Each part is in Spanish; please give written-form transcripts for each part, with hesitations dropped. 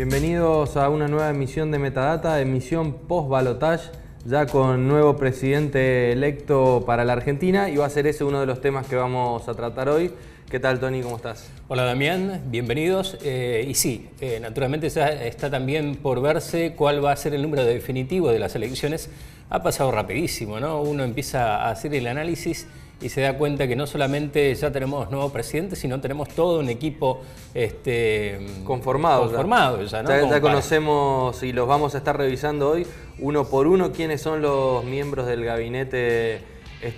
Bienvenidos a una nueva emisión de Metadata, emisión post-balotage, ya con nuevo presidente electo para la Argentina, y va a ser ese uno de los temas que vamos a tratar hoy. ¿Qué tal, Tony? ¿Cómo estás? Hola, Damián, bienvenidos. Y sí, naturalmente está también por verse cuál va a ser el número definitivo de las elecciones. Ha pasado rapidísimo, ¿no? Uno empieza a hacer el análisis y se da cuenta que no solamente ya tenemos nuevo presidente, sino tenemos todo un equipo conformado ya, ¿no? Ya conocemos y los vamos a estar revisando hoy uno por uno quiénes son los miembros del gabinete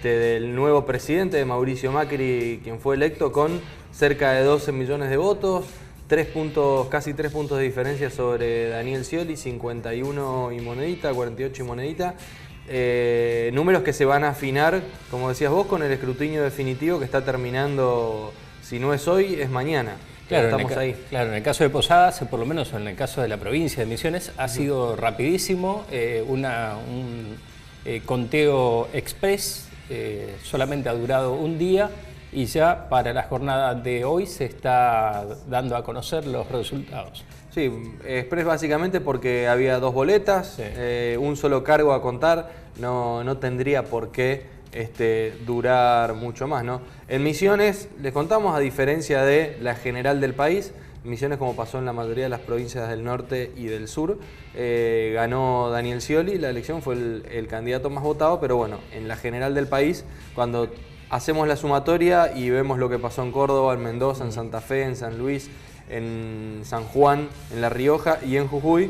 del nuevo presidente, de Mauricio Macri, quien fue electo con cerca de 12 millones de votos, casi 3 puntos de diferencia sobre Daniel Scioli, 51 y monedita, 48 y monedita. Números que se van a afinar, como decías vos, con el escrutinio definitivo que está terminando, si no es hoy, es mañana. Claro, estamos ahí. Claro, en el caso de Posadas, por lo menos en el caso de la provincia de Misiones, ha sido rapidísimo, un conteo express, solamente ha durado un día y ya para la jornada de hoy se está dando a conocer los resultados. Sí, express básicamente porque había 2 boletas, sí. Un solo cargo a contar, no tendría por qué durar mucho más, ¿no? En Misiones, les contamos, a diferencia de la general del país, Misiones, como pasó en la mayoría de las provincias del norte y del sur, ganó Daniel Scioli, la elección fue el candidato más votado, pero bueno, en la general del país, cuando hacemos la sumatoria y vemos lo que pasó en Córdoba, en Mendoza, en Santa Fe, en San Luis, en San Juan, en La Rioja y en Jujuy,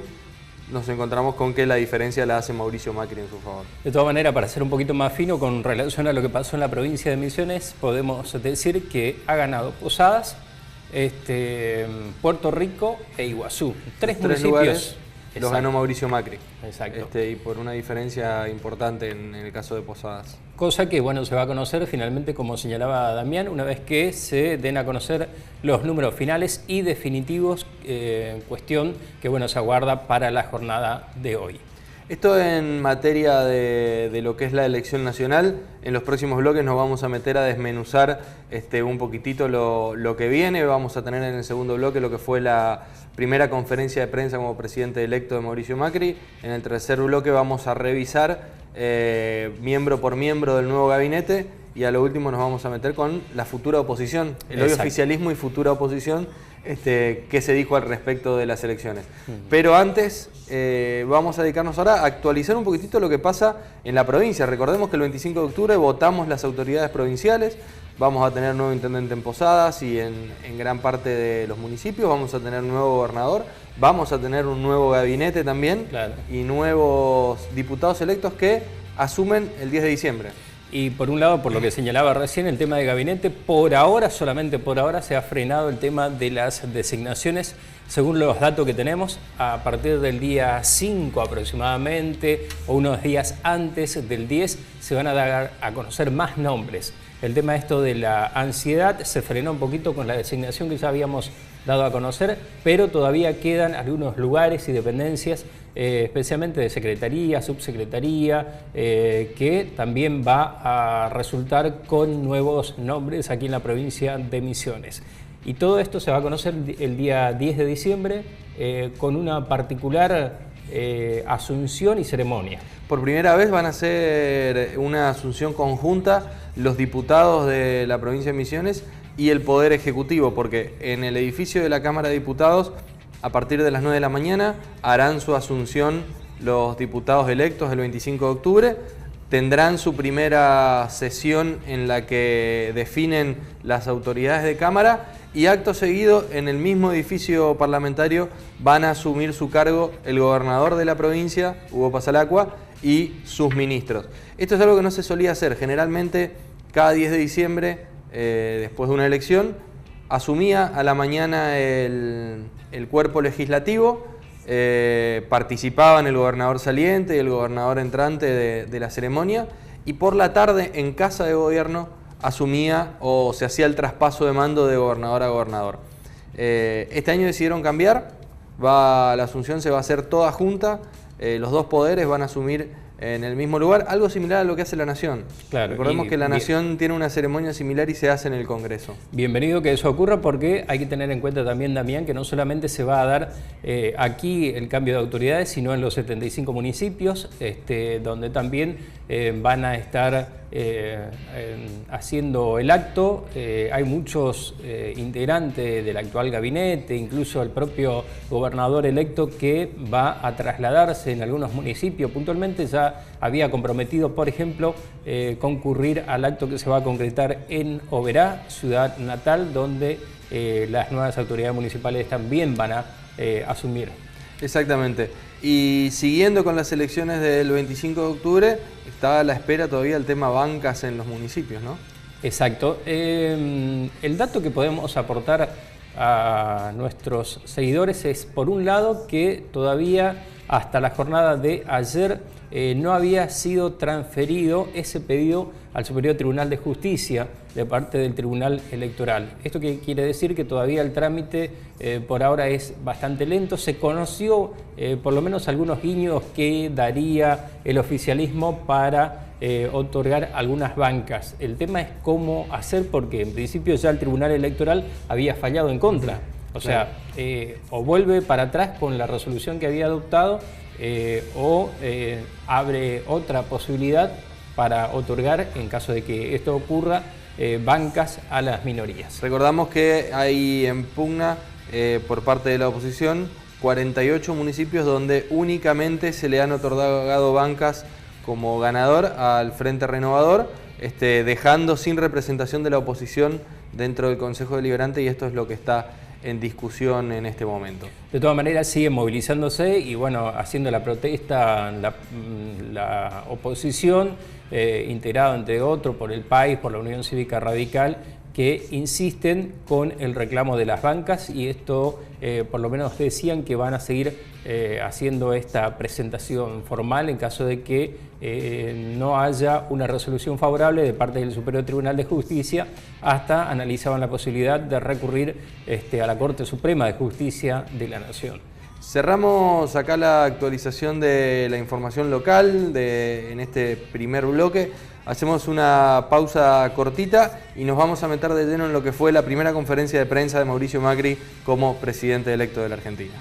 nos encontramos con que la diferencia la hace Mauricio Macri en su favor. De todas maneras, para ser un poquito más fino con relación a lo que pasó en la provincia de Misiones, podemos decir que ha ganado Posadas, Puerto Rico e Iguazú. Tres municipios lugares los ganó Mauricio Macri. Exacto. Y por una diferencia importante en el caso de Posadas. Cosa que, bueno, se va a conocer finalmente, como señalaba Damián, una vez que se den a conocer los números finales y definitivos, cuestión que, bueno, se aguarda para la jornada de hoy. Esto en materia de lo que es la elección nacional. En los próximos bloques nos vamos a meter a desmenuzar un poquitito lo que viene. Vamos a tener en el segundo bloque lo que fue la primera conferencia de prensa como presidente electo de Mauricio Macri. En el tercer bloque vamos a revisar miembro por miembro del nuevo gabinete. Y a lo último nos vamos a meter con la futura oposición, el hoy oficialismo y futura oposición, qué se dijo al respecto de las elecciones. Pero antes vamos a dedicarnos ahora a actualizar un poquitito lo que pasa en la provincia. Recordemos que el 25 de octubre votamos las autoridades provinciales, vamos a tener nuevo intendente en Posadas y en gran parte de los municipios, vamos a tener nuevo gobernador, vamos a tener un nuevo gabinete también, claro, y nuevos diputados electos que asumen el 10 de diciembre. Y por un lado, por lo que señalaba recién, el tema de gabinete, por ahora, solamente por ahora, se ha frenado el tema de las designaciones. Según los datos que tenemos, a partir del día 5 aproximadamente, o unos días antes del 10, se van a dar a conocer más nombres. El tema esto de la ansiedad se frenó un poquito con la designación que ya habíamos dado a conocer, pero todavía quedan algunos lugares y dependencias, especialmente de secretaría, subsecretaría, que también va a resultar con nuevos nombres aquí en la provincia de Misiones. Y todo esto se va a conocer el día 10 de diciembre con una particular asunción y ceremonia. Por primera vez van a hacer una asunción conjunta los diputados de la provincia de Misiones y el Poder Ejecutivo, porque en el edificio de la Cámara de Diputados, a partir de las 9 de la mañana, harán su asunción los diputados electos el 25 de octubre, tendrán su primera sesión en la que definen las autoridades de Cámara y acto seguido, en el mismo edificio parlamentario, van a asumir su cargo el gobernador de la provincia, Hugo Pasalacqua, y sus ministros. Esto es algo que no se solía hacer. Generalmente, cada 10 de diciembre, después de una elección, asumía a la mañana el cuerpo legislativo, participaban el gobernador saliente y el gobernador entrante de la ceremonia, y por la tarde, en Casa de Gobierno, asumía o se hacía el traspaso de mando de gobernador a gobernador. Este año decidieron cambiar, la asunción se va a hacer toda junta, los dos poderes van a asumir en el mismo lugar, algo similar a lo que hace la Nación. Claro, Recordemos que la Nación tiene una ceremonia similar y se hace en el Congreso. Bienvenido que eso ocurra, porque hay que tener en cuenta también, Damián, que no solamente se va a dar aquí el cambio de autoridades, sino en los 75 municipios, donde también van a estar haciendo el acto. Hay muchos integrantes del actual gabinete, incluso el propio gobernador electo, que va a trasladarse en algunos municipios. Puntualmente ya había comprometido, por ejemplo, concurrir al acto que se va a concretar en Oberá, ciudad natal, donde las nuevas autoridades municipales también van a asumir. Exactamente. Y siguiendo con las elecciones del 25 de octubre, está a la espera todavía el tema bancas en los municipios, ¿no? Exacto. El dato que podemos aportar a nuestros seguidores es, por un lado, que todavía hasta la jornada de ayer no había sido transferido ese pedido al Superior Tribunal de Justicia de parte del Tribunal Electoral. ¿Esto qué quiere decir? Que todavía el trámite por ahora es bastante lento. Se conoció por lo menos algunos guiños que daría el oficialismo para otorgar algunas bancas. El tema es cómo hacer, porque en principio ya el Tribunal Electoral había fallado en contra. O sea, o vuelve para atrás con la resolución que había adoptado o abre otra posibilidad para otorgar, en caso de que esto ocurra, bancas a las minorías. Recordamos que hay en pugna por parte de la oposición 48 municipios donde únicamente se le han otorgado bancas como ganador al Frente Renovador, dejando sin representación de la oposición dentro del Consejo Deliberante, y esto es lo que está en discusión en este momento. De todas maneras siguen movilizándose y bueno, haciendo la protesta la oposición, integrado entre otros por el PAIS, por la Unión Cívica Radical, que insisten con el reclamo de las bancas, y esto por lo menos decían que van a seguir haciendo esta presentación formal en caso de que no haya una resolución favorable de parte del Superior Tribunal de Justicia. Hasta analizaban la posibilidad de recurrir a la Corte Suprema de Justicia de la Nación. Cerramos acá la actualización de la información local en este primer bloque. Hacemos una pausa cortita y nos vamos a meter de lleno en lo que fue la primera conferencia de prensa de Mauricio Macri como presidente electo de la Argentina.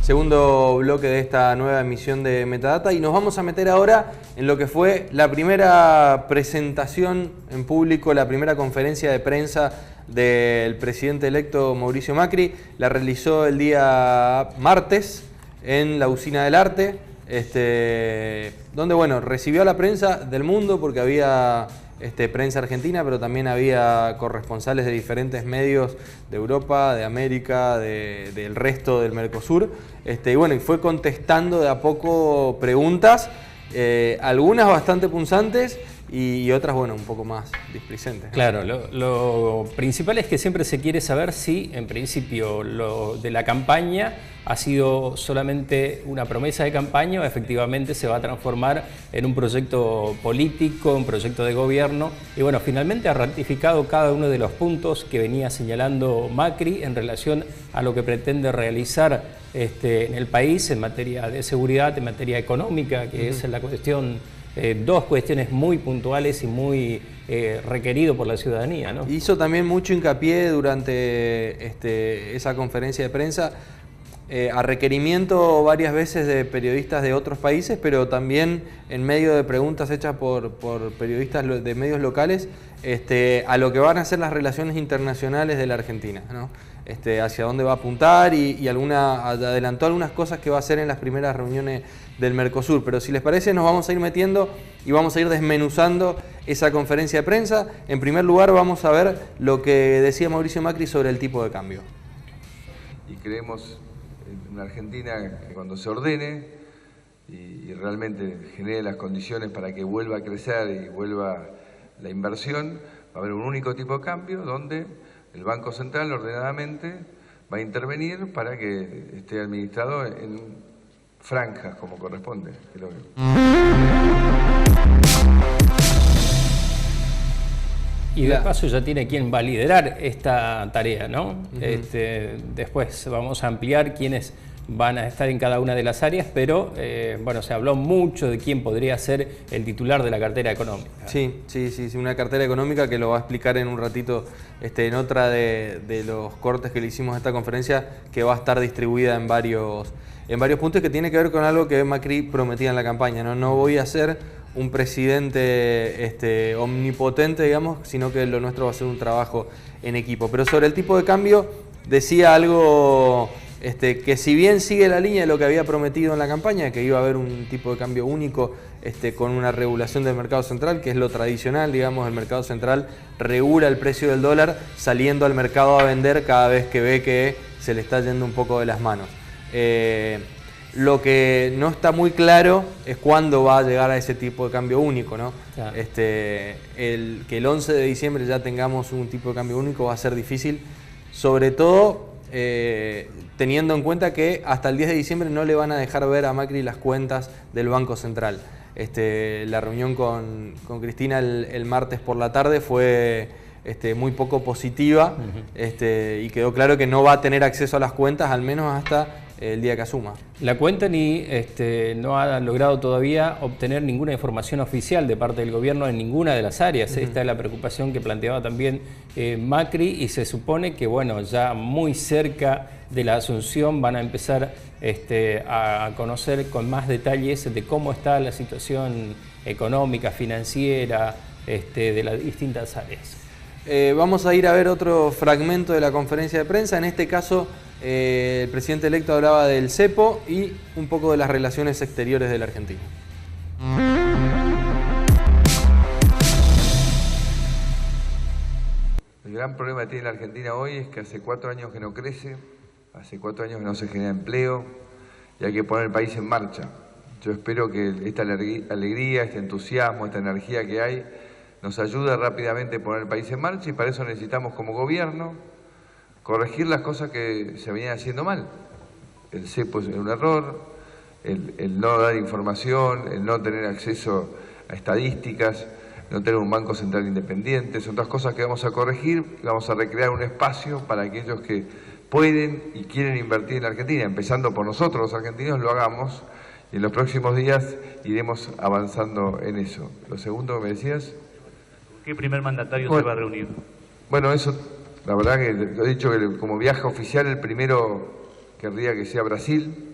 Segundo bloque de esta nueva emisión de Metadata, y nos vamos a meter ahora en lo que fue la primera presentación en público, la primera conferencia de prensa del presidente electo Mauricio Macri. La realizó el día martes en la Usina del Arte, donde bueno, recibió a la prensa del mundo, porque había prensa argentina, pero también había corresponsales de diferentes medios de Europa, de América, del resto del Mercosur, y bueno, y fue contestando de a poco preguntas, algunas bastante punzantes y otras, bueno, un poco más displicentes, ¿no? Claro, lo principal es que siempre se quiere saber si, en principio, lo de la campaña ha sido solamente una promesa de campaña o efectivamente se va a transformar en un proyecto político, un proyecto de gobierno. Y bueno, finalmente ha ratificado cada uno de los puntos que venía señalando Macri en relación a lo que pretende realizar en el país en materia de seguridad, en materia económica, que es la cuestión, dos cuestiones muy puntuales y muy requerido por la ciudadanía, ¿no? Hizo también mucho hincapié durante esa conferencia de prensa a requerimiento varias veces de periodistas de otros países, pero también en medio de preguntas hechas por periodistas de medios locales, a lo que van a ser las relaciones internacionales de la Argentina, ¿no? Hacia dónde va a apuntar y adelantó algunas cosas que va a hacer en las primeras reuniones del Mercosur. Pero si les parece, nos vamos a ir metiendo y vamos a ir desmenuzando esa conferencia de prensa. En primer lugar, vamos a ver lo que decía Mauricio Macri sobre el tipo de cambio. Y creemos en una Argentina que cuando se ordene y realmente genere las condiciones para que vuelva a crecer y vuelva la inversión, va a haber un único tipo de cambio donde el Banco Central ordenadamente va a intervenir para que esté administrado en franjas como corresponde. Y de paso ya tiene quien va a liderar esta tarea, ¿no? Después vamos a ampliar quiénes van a estar en cada una de las áreas, pero bueno, se habló mucho de quién podría ser el titular de la cartera económica. Sí, una cartera económica que lo va a explicar en un ratito en otra de los cortes que le hicimos a esta conferencia, que va a estar distribuida en varios puntos, que tiene que ver con algo que Macri prometía en la campaña, ¿no? No voy a ser un presidente omnipotente, digamos, sino que lo nuestro va a ser un trabajo en equipo. Pero sobre el tipo de cambio decía algo que si bien sigue la línea de lo que había prometido en la campaña, que iba a haber un tipo de cambio único con una regulación del mercado central, que es lo tradicional, digamos, el mercado central regula el precio del dólar saliendo al mercado a vender cada vez que ve que se le está yendo un poco de las manos. Lo que no está muy claro es cuándo va a llegar a ese tipo de cambio único, ¿no? Claro. Que el 11 de diciembre ya tengamos un tipo de cambio único va a ser difícil, sobre todo teniendo en cuenta que hasta el 10 de diciembre no le van a dejar ver a Macri las cuentas del Banco Central. La reunión con Cristina el martes por la tarde fue muy poco positiva, y quedó claro que no va a tener acceso a las cuentas, al menos hasta el día que asuma. La cuenta no ha logrado todavía obtener ninguna información oficial de parte del gobierno en ninguna de las áreas. Esta es la preocupación que planteaba también Macri, y se supone que bueno, ya muy cerca de la asunción van a empezar a conocer con más detalles de cómo está la situación económica, financiera, de las distintas áreas. Vamos a ir a ver otro fragmento de la conferencia de prensa. En este caso, el presidente electo hablaba del cepo y un poco de las relaciones exteriores de la Argentina. El gran problema que tiene la Argentina hoy es que hace 4 años que no crece, hace 4 años que no se genera empleo y hay que poner el país en marcha. Yo espero que esta alegría, este entusiasmo, esta energía que hay nos ayude rápidamente a poner el país en marcha, y para eso necesitamos como gobierno corregir las cosas que se venían haciendo mal. El cepo es un error, el no dar información, el no tener acceso a estadísticas, no tener un banco central independiente, son todas cosas que vamos a corregir. Vamos a recrear un espacio para aquellos que pueden y quieren invertir en la Argentina, empezando por nosotros los argentinos, lo hagamos, y en los próximos días iremos avanzando en eso. Lo segundo que me decías... ¿Qué primer mandatario se va a reunir? Bueno, eso, la verdad que lo he dicho, que como viaje oficial el primero querría que sea Brasil,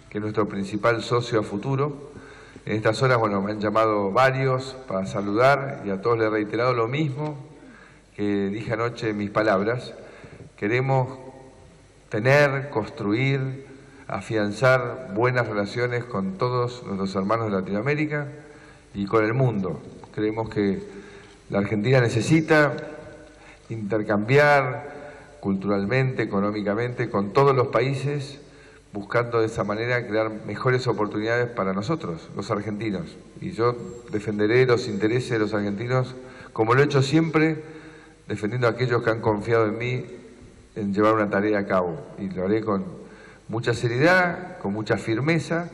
que es nuestro principal socio a futuro. En estas horas, bueno, me han llamado varios para saludar y a todos les he reiterado lo mismo que dije anoche en mis palabras. Queremos tener, construir, afianzar buenas relaciones con todos nuestros hermanos de Latinoamérica y con el mundo. Creemos que la Argentina necesita intercambiar culturalmente, económicamente, con todos los países, buscando de esa manera crear mejores oportunidades para nosotros, los argentinos. Y yo defenderé los intereses de los argentinos, como lo he hecho siempre, defendiendo a aquellos que han confiado en mí en llevar una tarea a cabo. Y lo haré con mucha seriedad, con mucha firmeza,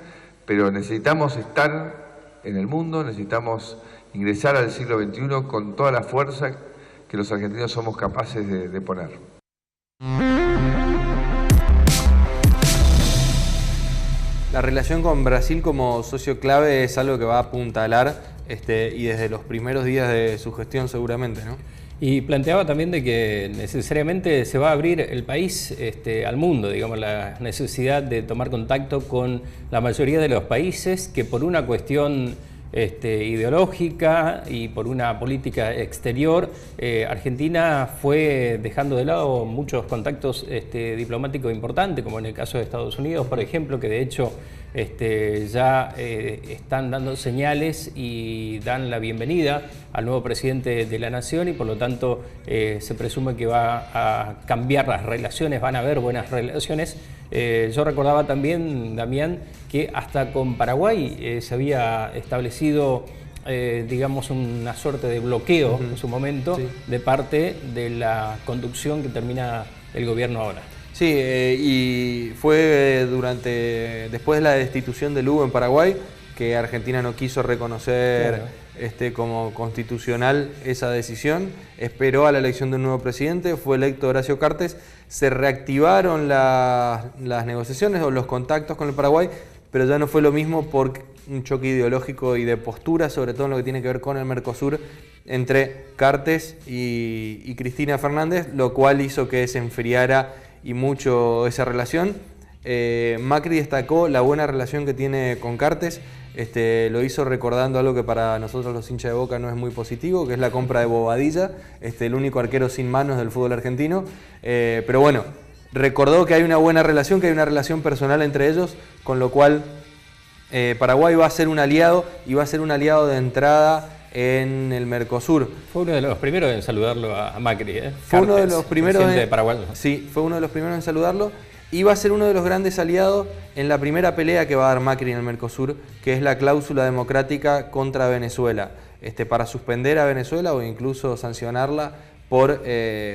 pero necesitamos estar en el mundo, necesitamos ingresar al siglo XXI con toda la fuerza que los argentinos somos capaces de poner. La relación con Brasil como socio clave es algo que va a apuntalar y desde los primeros días de su gestión seguramente, ¿no? Y planteaba también de que necesariamente se va a abrir el país al mundo, digamos, la necesidad de tomar contacto con la mayoría de los países que por una cuestión ideológica y por una política exterior, Argentina fue dejando de lado muchos contactos diplomáticos importantes, como en el caso de Estados Unidos, por ejemplo, que de hecho ya están dando señales y dan la bienvenida al nuevo presidente de la Nación, y por lo tanto se presume que va a cambiar las relaciones, van a haber buenas relaciones. Yo recordaba también, Damián, que hasta con Paraguay se había establecido digamos una suerte de bloqueo en su momento, sí, de parte de la conducción que termina el gobierno ahora. Sí, y fue después de la destitución de Lugo en Paraguay, que Argentina no quiso reconocer, claro, como constitucional esa decisión, esperó a la elección de un nuevo presidente, fue electo Horacio Cartes, se reactivaron las negociaciones o los contactos con el Paraguay, pero ya no fue lo mismo por un choque ideológico y de postura, sobre todo en lo que tiene que ver con el Mercosur, entre Cartes y Cristina Fernández, lo cual hizo que se enfriara y mucho esa relación. Macri destacó la buena relación que tiene con Cartes, lo hizo recordando algo que para nosotros los hinchas de Boca no es muy positivo, que es la compra de Bobadilla, el único arquero sin manos del fútbol argentino, pero bueno, recordó que hay una buena relación, que hay una relación personal entre ellos, con lo cual Paraguay va a ser un aliado, y va a ser un aliado de entrada en el Mercosur. Fue uno de los primeros en saludarlo a Macri, ¿eh? Fue Cartes, uno de los primeros de Paraguay. Sí, fue uno de los primeros en saludarlo, y va a ser uno de los grandes aliados en la primera pelea que va a dar Macri en el Mercosur, que es la cláusula democrática contra Venezuela, para suspender a Venezuela o incluso sancionarla por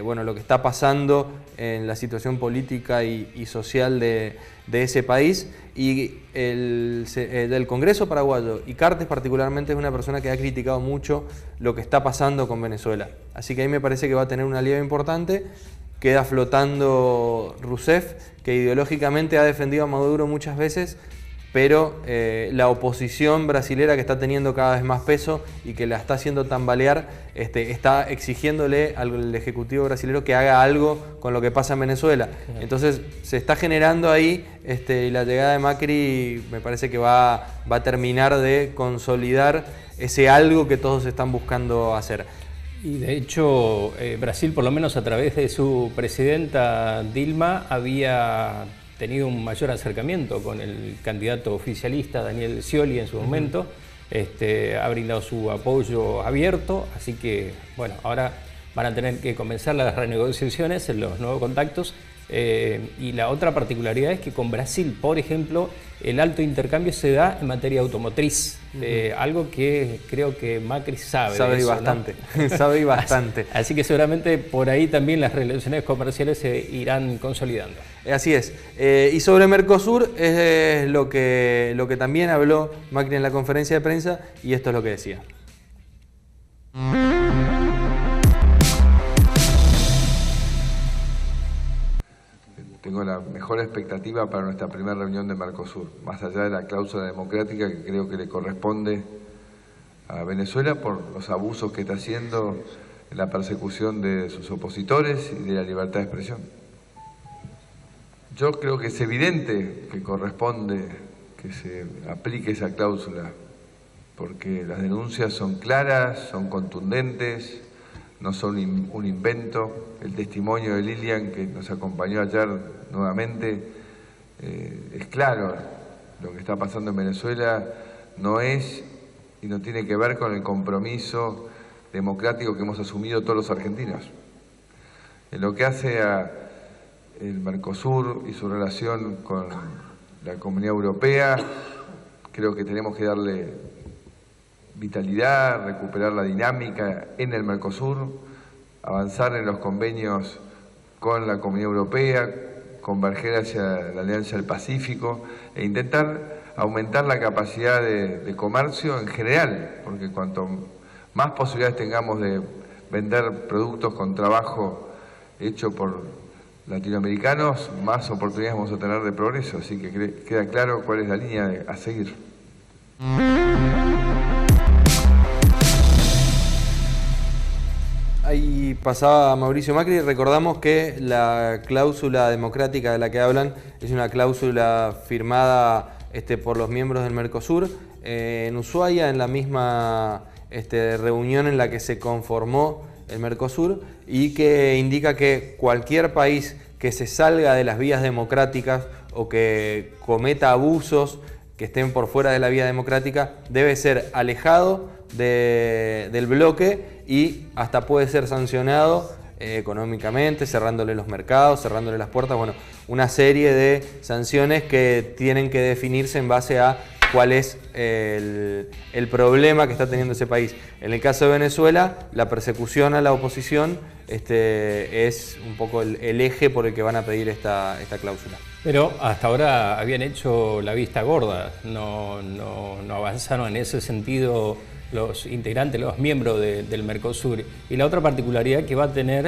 bueno, lo que está pasando en la situación política y social de ese país. Y del Congreso paraguayo, y Cartes particularmente, es una persona que ha criticado mucho lo que está pasando con Venezuela. Así que ahí me parece que va a tener un aliado importante. Queda flotando Rousseff, que ideológicamente ha defendido a Maduro muchas veces, pero la oposición brasilera, que está teniendo cada vez más peso y que la está haciendo tambalear, está exigiéndole al Ejecutivo brasilero que haga algo con lo que pasa en Venezuela. Entonces se está generando ahí, y la llegada de Macri me parece que va a terminar de consolidar ese algo que todos están buscando hacer. Y de hecho Brasil, por lo menos a través de su presidenta Dilma, había tenido un mayor acercamiento con el candidato oficialista Daniel Scioli en su momento, ha brindado su apoyo abierto, así que bueno, ahora van a tener que comenzar las renegociaciones en los nuevos contactos. Y la otra particularidad es que con Brasil, por ejemplo, el alto intercambio se da en materia automotriz, algo que creo que Macri sabe eso, bastante, ¿no? Sabe bastante. Así que seguramente por ahí también las relaciones comerciales se irán consolidando. Así es. Y sobre Mercosur es lo que también habló Macri en la conferencia de prensa, y esto es lo que decía. Tengo la mejor expectativa para nuestra primera reunión de Mercosur, más allá de la cláusula democrática que creo que le corresponde a Venezuela por los abusos que está haciendo en la persecución de sus opositores y de la libertad de expresión. Yo creo que es evidente que corresponde que se aplique esa cláusula, porque las denuncias son claras, son contundentes, no son un invento. El testimonio de Lilian, que nos acompañó ayer nuevamente, es claro. Lo que está pasando en Venezuela no es y no tiene que ver con el compromiso democrático que hemos asumido todos los argentinos. En lo que hace a el Mercosur y su relación con la Comunidad Europea, creo que tenemos que darle vitalidad, recuperar la dinámica en el Mercosur, avanzar en los convenios con la Comunidad Europea, converger hacia la Alianza del Pacífico e intentar aumentar la capacidad de comercio en general, porque cuanto más posibilidades tengamos de vender productos con trabajo hecho por latinoamericanos, más oportunidades vamos a tener de progreso. Así que queda claro cuál es la línea a seguir. Ahí pasaba Mauricio Macri. Recordamos que la cláusula democrática de la que hablan es una cláusula firmada por los miembros del Mercosur en Ushuaia, en la misma reunión en la que se conformó el Mercosur, y que indica que cualquier país que se salga de las vías democráticas o que cometa abusos que estén por fuera de la vía democrática debe ser alejado del bloque y hasta puede ser sancionado económicamente, cerrándole los mercados, cerrándole las puertas. Bueno, una serie de sanciones que tienen que definirse en base a cuál es el problema que está teniendo ese país. En el caso de Venezuela, la persecución a la oposición es un poco el eje por el que van a pedir esta cláusula. Pero hasta ahora habían hecho la vista gorda, no avanzaron en ese sentido los integrantes, los miembros del Mercosur. Y la otra particularidad que va a tener,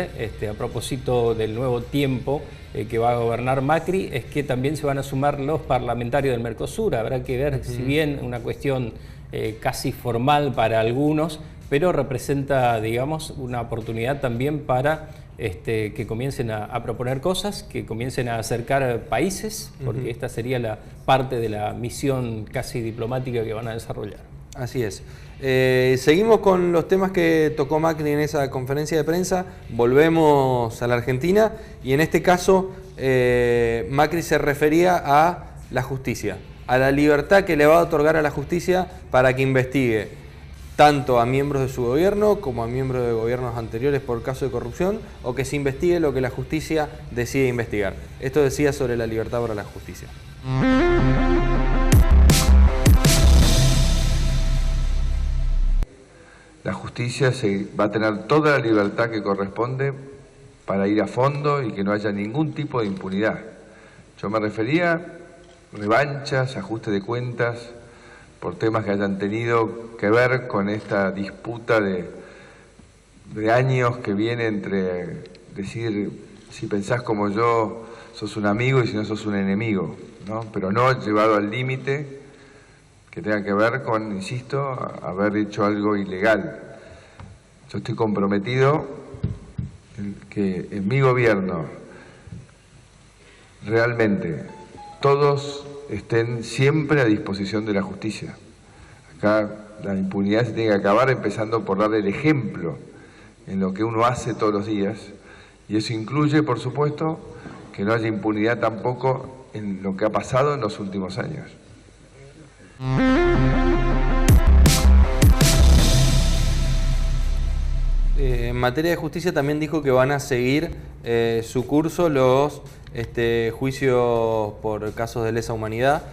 a propósito del nuevo tiempo que va a gobernar Macri, es que también se van a sumar los parlamentarios del Mercosur. Habrá que ver, si bien una cuestión casi formal para algunos, pero representa, digamos, una oportunidad también para que comiencen a proponer cosas, que comiencen a acercar países, porque esta sería la parte de la misión casi diplomática que van a desarrollar. Así es. Seguimos con los temas que tocó Macri en esa conferencia de prensa. Volvemos a la Argentina y en este caso Macri se refería a la justicia, a la libertad que le va a otorgar a la justicia para que investigue tanto a miembros de su gobierno como a miembros de gobiernos anteriores por caso de corrupción, o que se investigue lo que la justicia decide investigar. Esto decía sobre la libertad para la justicia. La justicia va a tener toda la libertad que corresponde para ir a fondo y que no haya ningún tipo de impunidad. Yo me refería a revanchas, ajuste de cuentas, por temas que hayan tenido que ver con esta disputa de años que viene entre decir, si pensás como yo, sos un amigo y si no sos un enemigo, ¿no? Pero no llevado al límite que tenga que ver con, insisto, haber hecho algo ilegal. Yo estoy comprometido en que en mi gobierno realmente todos estén siempre a disposición de la justicia. Acá la impunidad se tiene que acabar empezando por dar el ejemplo en lo que uno hace todos los días, y eso incluye, por supuesto, que no haya impunidad tampoco en lo que ha pasado en los últimos años. En materia de justicia también dijo que van a seguir su curso los juicios por casos de lesa humanidad.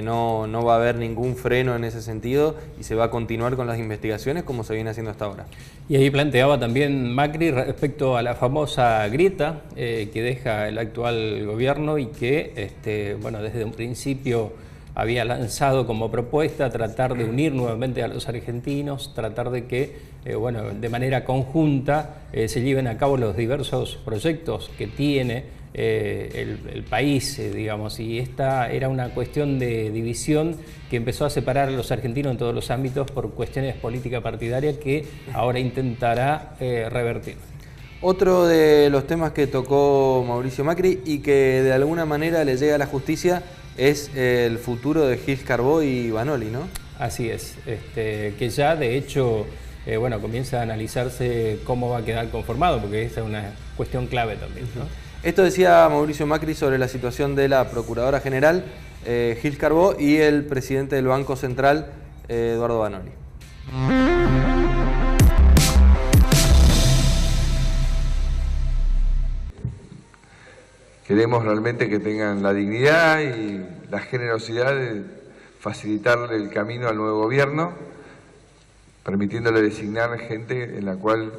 No va a haber ningún freno en ese sentido y se va a continuar con las investigaciones como se viene haciendo hasta ahora. Y ahí planteaba también Macri respecto a la famosa grieta que deja el actual gobierno y que desde un principio había lanzado como propuesta tratar de unir nuevamente a los argentinos, tratar de que, de manera conjunta se lleven a cabo los diversos proyectos que tiene el país, digamos, y esta era una cuestión de división que empezó a separar a los argentinos en todos los ámbitos por cuestiones de política partidaria que ahora intentará revertir. Otro de los temas que tocó Mauricio Macri y que de alguna manera le llega a la justicia es el futuro de Gil Carbó y Vanoli, ¿no? Así es, que ya de hecho comienza a analizarse cómo va a quedar conformado, porque esa es una cuestión clave también, ¿no? Esto decía Mauricio Macri sobre la situación de la Procuradora General, Gil Carbó, y el presidente del Banco Central, Eduardo Vanoli. Queremos realmente que tengan la dignidad y la generosidad de facilitarle el camino al nuevo gobierno, permitiéndole designar gente en la cual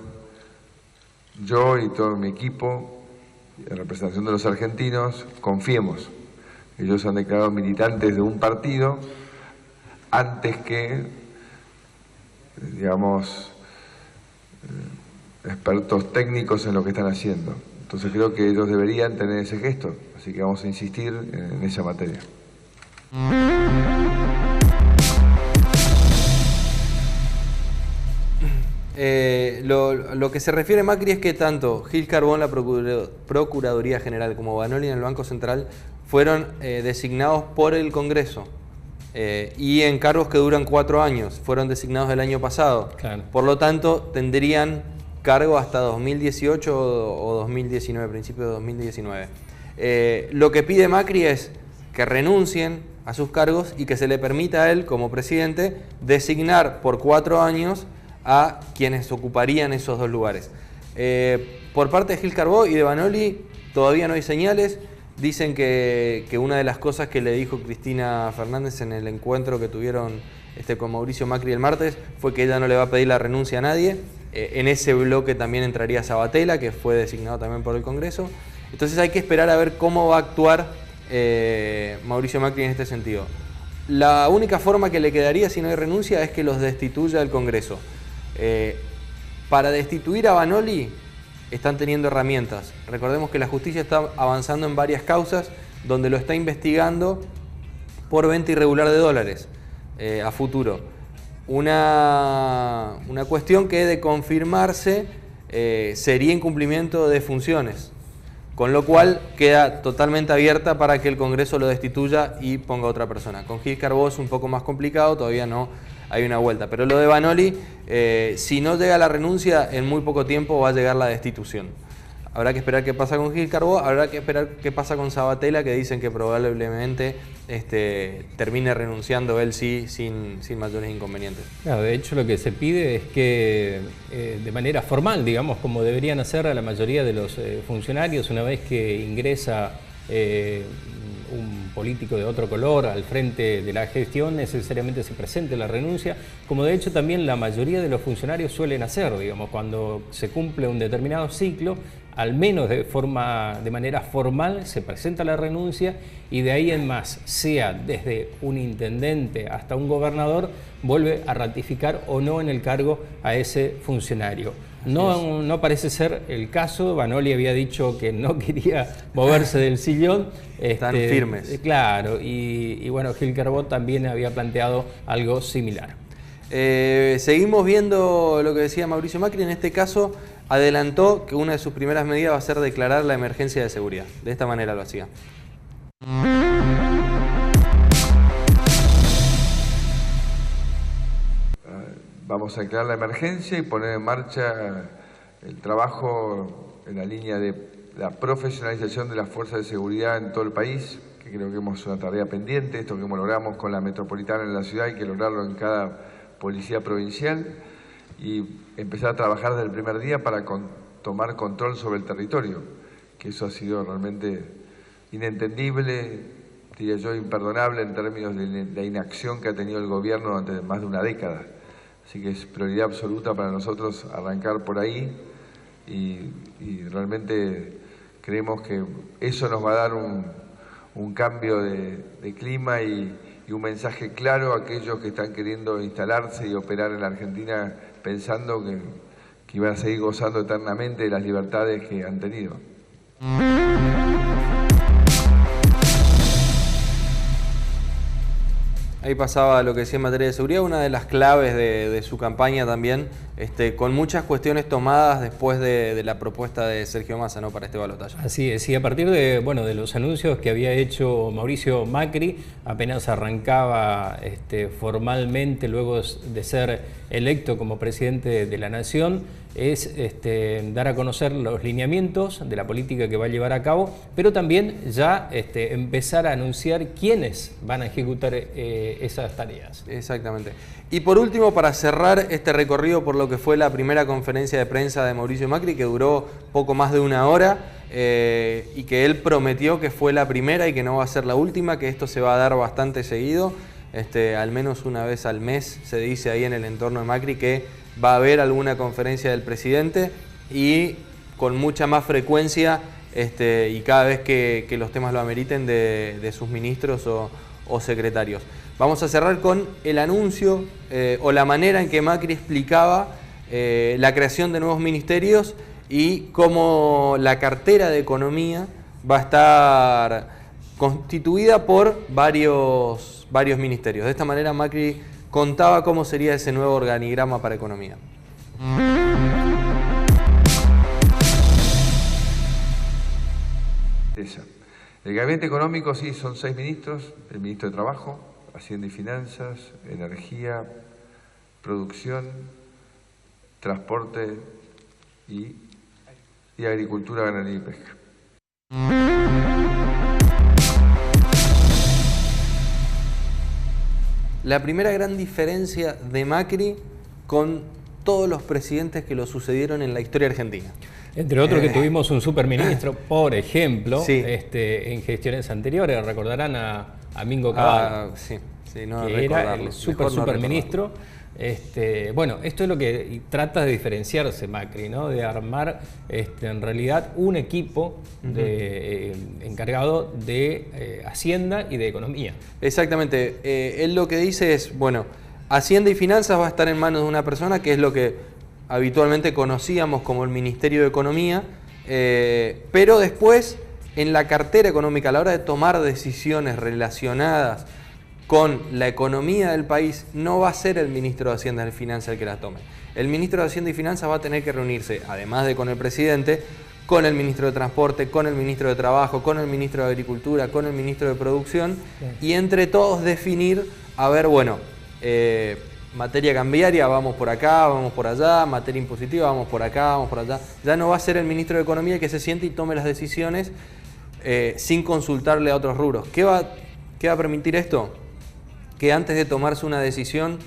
yo y todo mi equipo, en representación de los argentinos, confiemos. Ellos han declarado militantes de un partido antes que, digamos, expertos técnicos en lo que están haciendo. Entonces creo que ellos deberían tener ese gesto, así que vamos a insistir en esa materia. Lo que se refiere Macri es que tanto Gil Carbón, la Procuraduría General, como Vanoli en el Banco Central fueron designados por el Congreso y en cargos que duran 4 años, fueron designados el año pasado. Claro. Por lo tanto, tendrían cargo hasta 2018 o 2019, principios de 2019. Lo que pide Macri es que renuncien a sus cargos y que se le permita a él, como presidente, designar por 4 años a quienes ocuparían esos 2 lugares. Por parte de Gil Carbó y de Vanoli todavía no hay señales. Dicen que una de las cosas que le dijo Cristina Fernández en el encuentro que tuvieron con Mauricio Macri el martes fue que ella no le va a pedir la renuncia a nadie. En ese bloque también entraría Sabatella, que fue designado también por el Congreso. Entonces hay que esperar a ver cómo va a actuar Mauricio Macri en este sentido. La única forma que le quedaría si no hay renuncia es que los destituya el Congreso. Para destituir a Vanoli están teniendo herramientas. Recordemos que la justicia está avanzando en varias causas donde lo está investigando por venta irregular de dólares a futuro. Una cuestión que de confirmarse sería incumplimiento de funciones, con lo cual queda totalmente abierta para que el Congreso lo destituya y ponga a otra persona. Con Gil Carbó es un poco más complicado, todavía no hay una vuelta. Pero lo de Vanoli, si no llega la renuncia, en muy poco tiempo va a llegar la destitución. Habrá que esperar qué pasa con Gil Carbó, habrá que esperar qué pasa con Sabatella, que dicen que probablemente termine renunciando él sí, sin mayores inconvenientes. Claro, de hecho lo que se pide es que de manera formal, digamos, como deberían hacer a la mayoría de los funcionarios, una vez que ingresa un político de otro color al frente de la gestión, necesariamente se presente la renuncia, como de hecho también la mayoría de los funcionarios suelen hacer, digamos, cuando se cumple un determinado ciclo, al menos de manera formal se presenta la renuncia y de ahí en más, sea desde un intendente hasta un gobernador, vuelve a ratificar o no en el cargo a ese funcionario. No parece ser el caso. Vanoli había dicho que no quería moverse del sillón. Están firmes. Claro, y bueno, Gil Carbó también había planteado algo similar. Seguimos viendo lo que decía Mauricio Macri. En este caso adelantó que una de sus primeras medidas va a ser declarar la emergencia de seguridad. De esta manera lo hacía. Vamos a declarar la emergencia y poner en marcha el trabajo en la línea de la profesionalización de las fuerzas de seguridad en todo el país, que creo que es una tarea pendiente. Esto que logramos con la metropolitana en la ciudad hay que lograrlo en cada policía provincial y empezar a trabajar desde el primer día para tomar control sobre el territorio, que eso ha sido realmente inentendible, diría yo imperdonable en términos de la inacción que ha tenido el gobierno durante más de una década. Así que es prioridad absoluta para nosotros arrancar por ahí y realmente creemos que eso nos va a dar un cambio de clima y un mensaje claro a aquellos que están queriendo instalarse y operar en la Argentina pensando que iban a seguir gozando eternamente de las libertades que han tenido. Ahí pasaba lo que decía en materia de seguridad, una de las claves de su campaña también, con muchas cuestiones tomadas después de la propuesta de Sergio Massa, ¿no?, para este balotaje. Así es, y a partir de los anuncios que había hecho Mauricio Macri, apenas arrancaba formalmente, luego de ser electo como presidente de la Nación, es dar a conocer los lineamientos de la política que va a llevar a cabo, pero también ya empezar a anunciar quiénes van a ejecutar esas tareas. Exactamente. Y por último, para cerrar este recorrido por lo que fue la primera conferencia de prensa de Mauricio Macri, que duró poco más de 1 hora, y que él prometió que fue la primera y que no va a ser la última, que esto se va a dar bastante seguido, al menos una vez al mes se dice ahí en el entorno de Macri que va a haber alguna conferencia del presidente y con mucha más frecuencia y cada vez que los temas lo ameriten de sus ministros o secretarios. Vamos a cerrar con el anuncio o la manera en que Macri explicaba la creación de nuevos ministerios y cómo la cartera de Economía va a estar constituida por varios ministerios. De esta manera Macri contaba cómo sería ese nuevo organigrama para Economía. El gabinete económico sí, son 6 ministros, el ministro de Trabajo, Hacienda y Finanzas, Energía, Producción, Transporte y Agricultura, Ganadería y Pesca. La primera gran diferencia de Macri con todos los presidentes que lo sucedieron en la historia argentina. Entre otros que tuvimos un superministro, por ejemplo, sí. En gestiones anteriores, recordarán a Mingo Cavallo, sí, no que era el superministro. Bueno, esto es lo que trata de diferenciarse Macri, ¿no? De armar en realidad un equipo encargado de Hacienda y de Economía. Exactamente. Él lo que dice es, bueno, Hacienda y Finanzas va a estar en manos de una persona que es lo que habitualmente conocíamos como el Ministerio de Economía, pero después en la cartera económica, a la hora de tomar decisiones relacionadas con la economía del país, no va a ser el ministro de Hacienda y Finanzas el que las tome. El ministro de Hacienda y Finanzas va a tener que reunirse, además de con el presidente, con el ministro de Transporte, con el ministro de Trabajo, con el ministro de Agricultura, con el ministro de Producción, y entre todos definir, a ver, bueno, materia cambiaria, vamos por acá, vamos por allá, materia impositiva, vamos por acá, vamos por allá. Ya no va a ser el ministro de Economía que se siente y tome las decisiones sin consultarle a otros rubros. ¿Qué va a permitir esto? Que antes de tomarse una decisión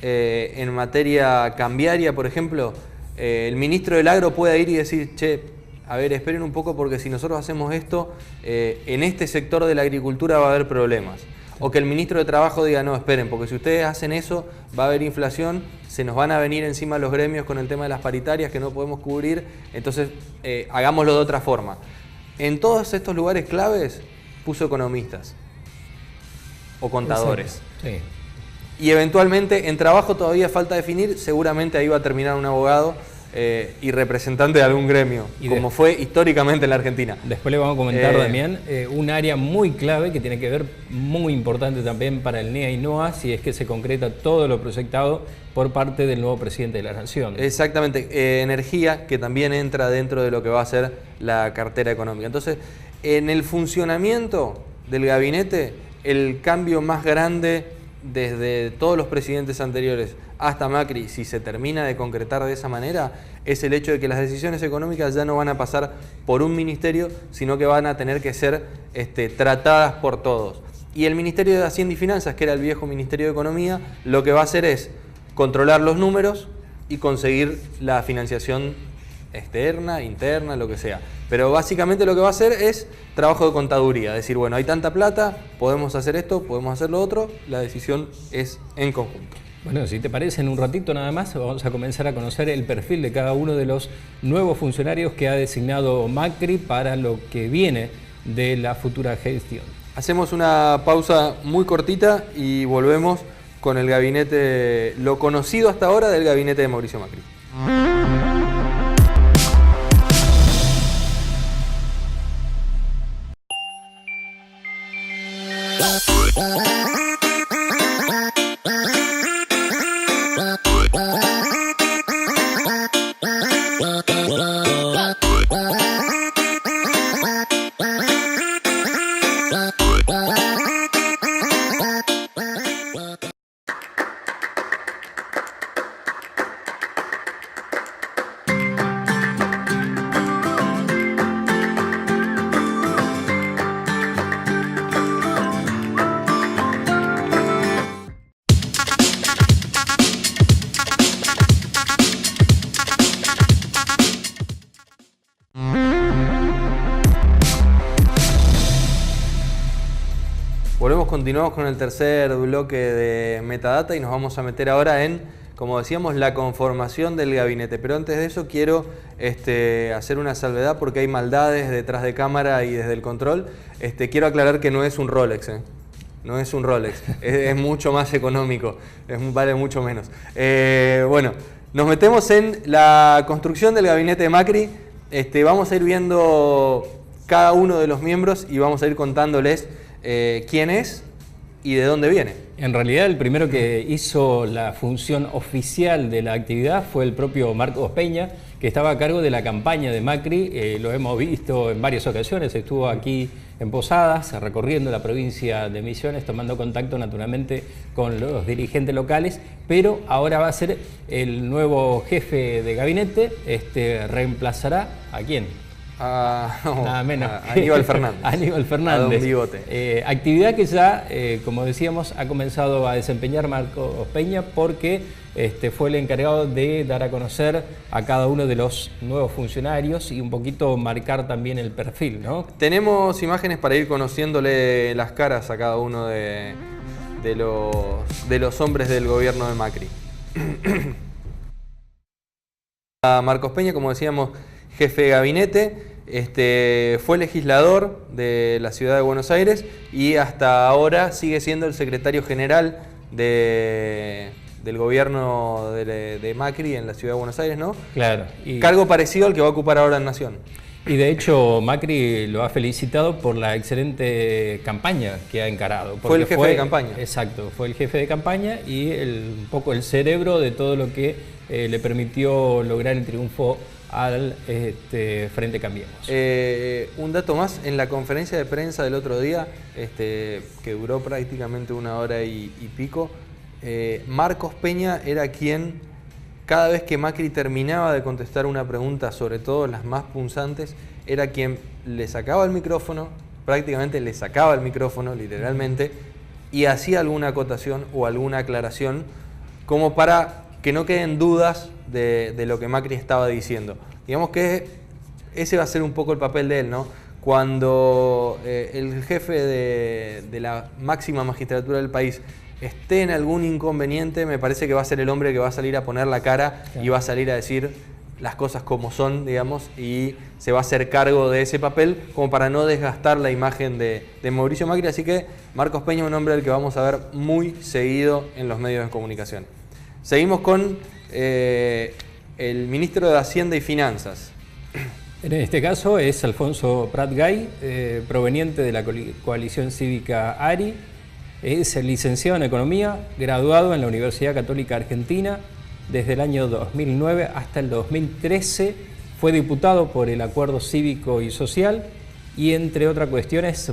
en materia cambiaria, por ejemplo, el ministro del Agro pueda ir y decir, che, a ver, esperen un poco porque si nosotros hacemos esto, en este sector de la agricultura va a haber problemas. O que el ministro de Trabajo diga, no, esperen, porque si ustedes hacen eso, va a haber inflación, se nos van a venir encima los gremios con el tema de las paritarias que no podemos cubrir, entonces hagámoslo de otra forma. En todos estos lugares claves puso economistas o contadores. Sí. Y eventualmente en Trabajo todavía falta definir, seguramente ahí va a terminar un abogado y representante de algún gremio, como fue históricamente en la Argentina. Después le vamos a comentar también un área muy clave que tiene que ver, muy importante también para el NEA y NOA, si es que se concreta todo lo proyectado por parte del nuevo presidente de la Nación. Exactamente, energía, que también entra dentro de lo que va a ser la cartera económica. Entonces, en el funcionamiento del gabinete, el cambio más grande desde todos los presidentes anteriores hasta Macri, si se termina de concretar de esa manera, es el hecho de que las decisiones económicas ya no van a pasar por un ministerio, sino que van a tener que ser tratadas por todos. Y el Ministerio de Hacienda y Finanzas, que era el viejo Ministerio de Economía, lo que va a hacer es controlar los números y conseguir la financiación externa, interna, lo que sea. Pero básicamente lo que va a hacer es trabajo de contaduría, decir, bueno, hay tanta plata, podemos hacer esto, podemos hacer lo otro, la decisión es en conjunto. Bueno, si te parece, en un ratito nada más vamos a comenzar a conocer el perfil de cada uno de los nuevos funcionarios que ha designado Macri para lo que viene de la futura gestión. Hacemos una pausa muy cortita y volvemos con el gabinete, lo conocido hasta ahora del gabinete de Mauricio Macri. Continuamos con el tercer bloque de Metadata y nos vamos a meter ahora en, como decíamos, la conformación del gabinete. Pero antes de eso quiero hacer una salvedad porque hay maldades detrás de cámara y desde el control. Quiero aclarar que no es un Rolex, no es un Rolex, es mucho más económico, vale mucho menos. Bueno, nos metemos en la construcción del gabinete de Macri. Vamos a ir viendo cada uno de los miembros y vamos a ir contándoles quién es, y de dónde viene. En realidad el primero que hizo la función oficial de la actividad fue el propio Marcos Peña, que estaba a cargo de la campaña de Macri. Lo hemos visto en varias ocasiones, estuvo aquí en Posadas, recorriendo la provincia de Misiones, tomando contacto naturalmente con los dirigentes locales, pero ahora va a ser el nuevo jefe de gabinete. Reemplazará ¿a quién? Nada menos a Aníbal Fernández. Aníbal Fernández. A Don Bigote. Actividad que ya, como decíamos, ha comenzado a desempeñar Marcos Peña, porque fue el encargado de dar a conocer a cada uno de los nuevos funcionarios y un poquito marcar también el perfil, ¿no? Tenemos imágenes para ir conociéndole las caras a cada uno de los hombres del gobierno de Macri. A Marcos Peña, como decíamos, jefe de gabinete, fue legislador de la ciudad de Buenos Aires y hasta ahora sigue siendo el secretario general del gobierno de Macri en la ciudad de Buenos Aires, ¿no? Claro. Cargo parecido al que va a ocupar ahora en Nación. Y de hecho Macri lo ha felicitado por la excelente campaña que ha encarado. Fue el jefe de campaña. Exacto, fue el jefe de campaña y un poco el cerebro de todo lo que le permitió lograr el triunfo al Frente Cambiemos. Un dato más, en la conferencia de prensa del otro día, que duró prácticamente 1 hora y pico, Marcos Peña era quien, cada vez que Macri terminaba de contestar una pregunta, sobre todo las más punzantes, era quien le sacaba el micrófono, prácticamente le sacaba el micrófono, literalmente, y hacía alguna acotación o alguna aclaración, como para que no queden dudas de lo que Macri estaba diciendo. Digamos que ese va a ser un poco el papel de él, ¿no? Cuando el jefe de la máxima magistratura del país esté en algún inconveniente, me parece que va a ser el hombre que va a salir a poner la cara y va a salir a decir las cosas como son, digamos, y se va a hacer cargo de ese papel como para no desgastar la imagen de Mauricio Macri. Así que Marcos Peña es un hombre del que vamos a ver muy seguido en los medios de comunicación. Seguimos con el ministro de Hacienda y Finanzas. En este caso es Alfonso Prat Gay, proveniente de la coalición cívica ARI. Es licenciado en Economía, graduado en la Universidad Católica Argentina. Desde el año 2009 hasta el 2013 fue diputado por el Acuerdo Cívico y Social y, entre otras cuestiones,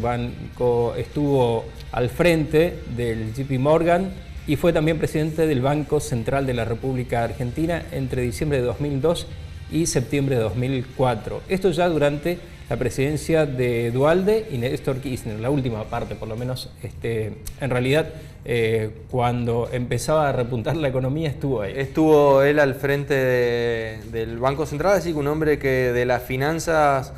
estuvo al frente del JP Morgan y fue también presidente del Banco Central de la República Argentina entre diciembre de 2002 y septiembre de 2004. Esto ya durante la presidencia de Duhalde y Néstor Kirchner, la última parte por lo menos. En realidad, cuando empezaba a repuntar la economía estuvo ahí. Estuvo él al frente del Banco Central, así que un hombre que de las finanzas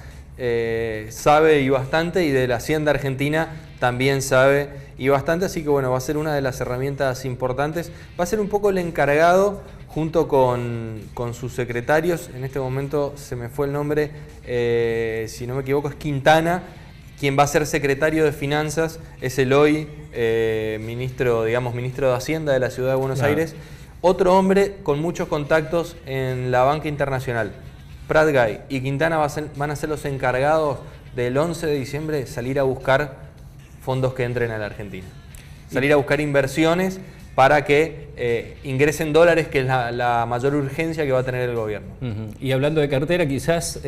sabe y bastante, y de la Hacienda Argentina también sabe y bastante, así que bueno, va a ser una de las herramientas importantes. Va a ser un poco el encargado, junto con sus secretarios. En este momento se me fue el nombre, si no me equivoco es Quintana, quien va a ser secretario de Finanzas, es el hoy ministro de Hacienda de la Ciudad de Buenos Aires. Otro hombre con muchos contactos en la banca internacional. Prat Gay y Quintana van a ser los encargados del 11 de diciembre salir a buscar fondos que entren a la Argentina. Salir a buscar inversiones para que ingresen dólares, que es la mayor urgencia que va a tener el gobierno. Y hablando de cartera, quizás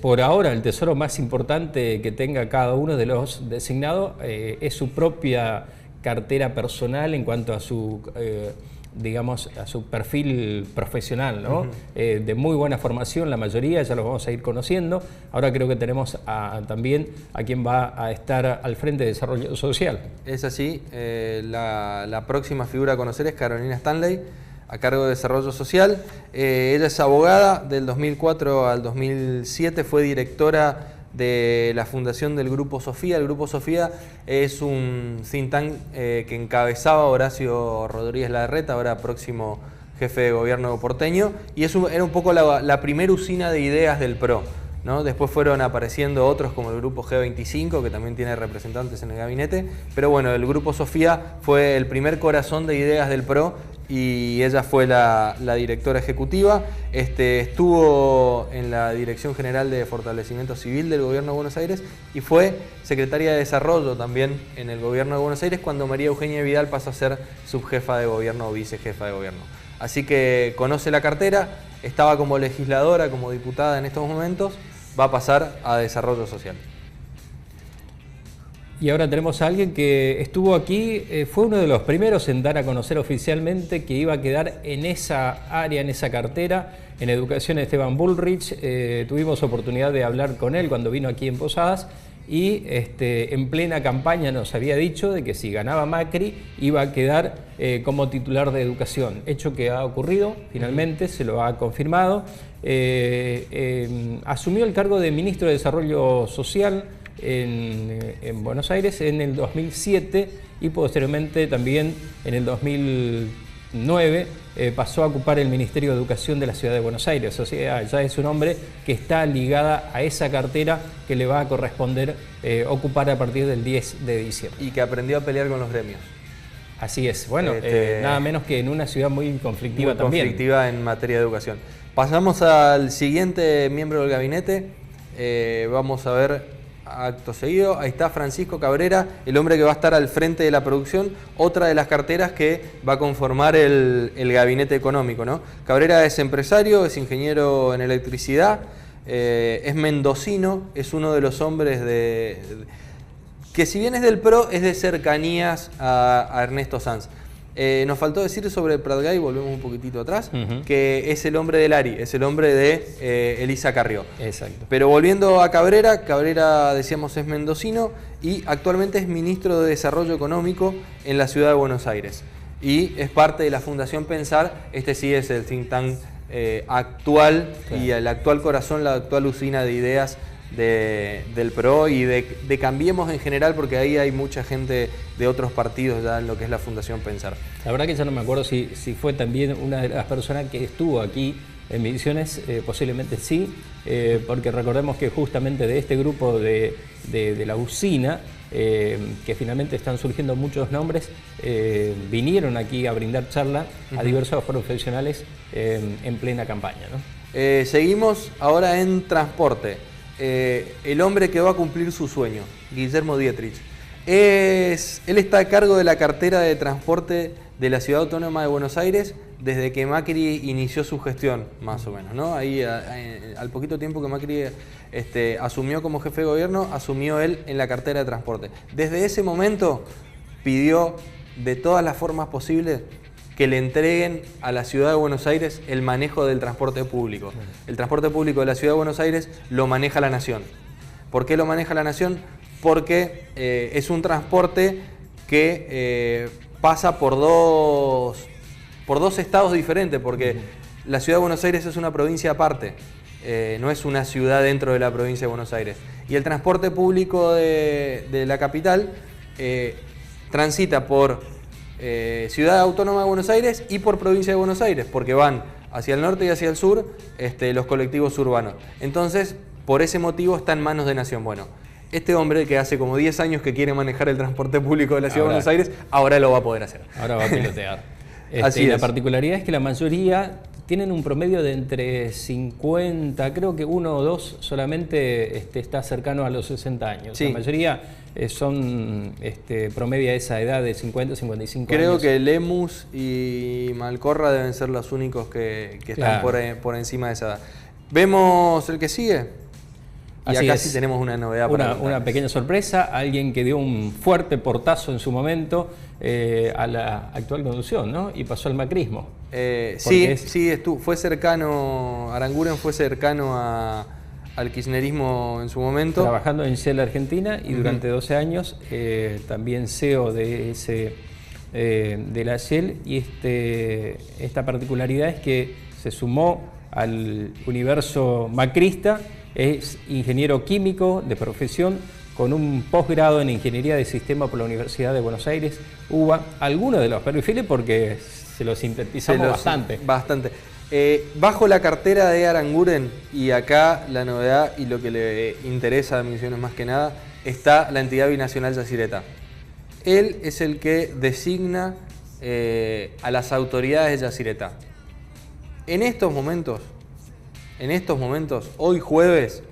por ahora el tesoro más importante que tenga cada uno de los designados es su propia cartera personal en cuanto a su digamos, a su perfil profesional, ¿no? De muy buena formación, la mayoría, ya los vamos a ir conociendo. Ahora creo que tenemos también a quien va a estar al frente de Desarrollo Social. Es así, la próxima figura a conocer es Carolina Stanley, a cargo de Desarrollo Social. Ella es abogada, del 2004 al 2007 fue directora de la fundación del Grupo Sofía. El Grupo Sofía es un think tank que encabezaba Horacio Rodríguez Larreta, ahora próximo jefe de gobierno porteño, y era un poco la primera usina de ideas del PRO, ¿no? Después fueron apareciendo otros como el Grupo G25, que también tiene representantes en el gabinete, pero bueno, el Grupo Sofía fue el primer corazón de ideas del PRO y ella fue la directora ejecutiva. Estuvo en la Dirección General de Fortalecimiento Civil del Gobierno de Buenos Aires y fue secretaria de Desarrollo también en el Gobierno de Buenos Aires cuando María Eugenia Vidal pasó a ser subjefa de gobierno o vicejefa de gobierno. Así que conoce la cartera, estaba como legisladora, como diputada en estos momentos, va a pasar a Desarrollo Social. Y ahora tenemos a alguien que estuvo aquí, fue uno de los primeros en dar a conocer oficialmente que iba a quedar en esa área, en esa cartera, en Educación, Esteban Bullrich. Tuvimos oportunidad de hablar con él cuando vino aquí en Posadas y en plena campaña nos había dicho de que si ganaba Macri iba a quedar como titular de Educación, hecho que ha ocurrido, finalmente se lo ha confirmado. Asumió el cargo de Ministro de Desarrollo Social en Buenos Aires en el 2007 y posteriormente también en el 2009 pasó a ocupar el Ministerio de Educación de la Ciudad de Buenos Aires. O sea, ya es un hombre que está ligada a esa cartera que le va a corresponder ocupar a partir del 10 de diciembre. Y que aprendió a pelear con los gremios. Así es, bueno, nada menos que en una ciudad muy conflictiva muy también. Conflictiva en materia de educación. Pasamos al siguiente miembro del gabinete. Vamos a ver acto seguido. Ahí está Francisco Cabrera, el hombre que va a estar al frente de la producción, otra de las carteras que va a conformar el gabinete económico, ¿no? Cabrera es empresario, es ingeniero en electricidad, es mendocino, es uno de los hombres que si bien es del PRO, es de cercanías a Ernesto Sanz. Nos faltó decir sobre Pratgay, volvemos un poquitito atrás, que es el hombre del ARI, es el hombre de Elisa Carrió. Exacto. Pero volviendo a Cabrera, Cabrera decíamos es mendocino y actualmente es ministro de Desarrollo Económico en la Ciudad de Buenos Aires. Y es parte de la Fundación Pensar, sí es el think tank actual, claro, y el actual corazón, la actual usina de ideas del PRO y de Cambiemos en general, porque ahí hay mucha gente de otros partidos ya en lo que es la Fundación Pensar. La verdad que ya no me acuerdo si fue también una de las personas que estuvo aquí en Misiones, posiblemente sí, porque recordemos que justamente de este grupo de la usina, que finalmente están surgiendo muchos nombres, vinieron aquí a brindar charla a diversos profesionales en plena campaña, ¿no? Seguimos ahora en transporte. El hombre que va a cumplir su sueño, Guillermo Dietrich. Él está a cargo de la cartera de transporte de la Ciudad Autónoma de Buenos Aires desde que Macri inició su gestión, más o menos, ¿no? Ahí, al poquito tiempo que Macri asumió como jefe de gobierno, asumió él en la cartera de transporte. Desde ese momento pidió de todas las formas posibles que le entreguen a la Ciudad de Buenos Aires el manejo del transporte público. El transporte público de la Ciudad de Buenos Aires lo maneja la Nación. ¿Por qué lo maneja la Nación? Porque es un transporte que pasa por dos estados diferentes, porque la Ciudad de Buenos Aires es una provincia aparte, no es una ciudad dentro de la provincia de Buenos Aires. Y el transporte público de la capital transita por Ciudad Autónoma de Buenos Aires y por Provincia de Buenos Aires, porque van hacia el norte y hacia el sur los colectivos urbanos. Entonces, por ese motivo está en manos de Nación. Bueno, este hombre que hace como 10 años que quiere manejar el transporte público de la Ciudad de Buenos Aires, ahora lo va a poder hacer. Ahora va a pilotear. Así la es. particularidad es que la mayoría tienen un promedio de entre 50, creo que uno o dos solamente está cercano a los 60 años. Sí. La mayoría son promedia esa edad de 50, 55 años. Creo que Lemus y Malcorra deben ser los únicos que están por encima de esa edad. ¿Vemos el que sigue? Y Así acá es. sí tenemos una novedad. Una pequeña sorpresa, alguien que dio un fuerte portazo en su momento a la actual conducción, ¿no? Y pasó al macrismo. Fue cercano, Aranguren fue cercano al kirchnerismo en su momento. Trabajando en Shell Argentina y durante 12 años también CEO de la Shell, y esta particularidad es que se sumó al universo macrista. Es ingeniero químico de profesión con un posgrado en Ingeniería de Sistema por la Universidad de Buenos Aires, UBA. Algunos de los perfiles porque se los sintetizamos bastante. Bastante. Bajo la cartera de Aranguren, y acá la novedad y lo que le interesa a Misiones más que nada, está la entidad binacional Yacyretá. Él es el que designa a las autoridades de Yacyretá. En estos momentos, hoy jueves,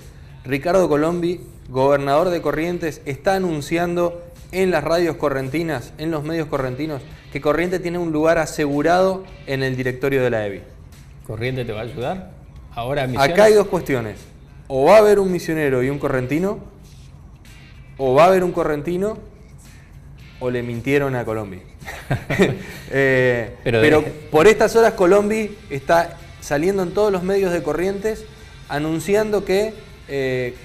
Ricardo Colombi, gobernador de Corrientes, está anunciando en las radios correntinas, en los medios correntinos, que Corrientes tiene un lugar asegurado en el directorio de la EBI. ¿Corrientes te va a ayudar? Ahora Misiones. Acá hay dos cuestiones. O va a haber un misionero y un correntino, o va a haber un correntino, o le mintieron a Colombi. Pero por estas horas Colombi está saliendo en todos los medios de Corrientes anunciando que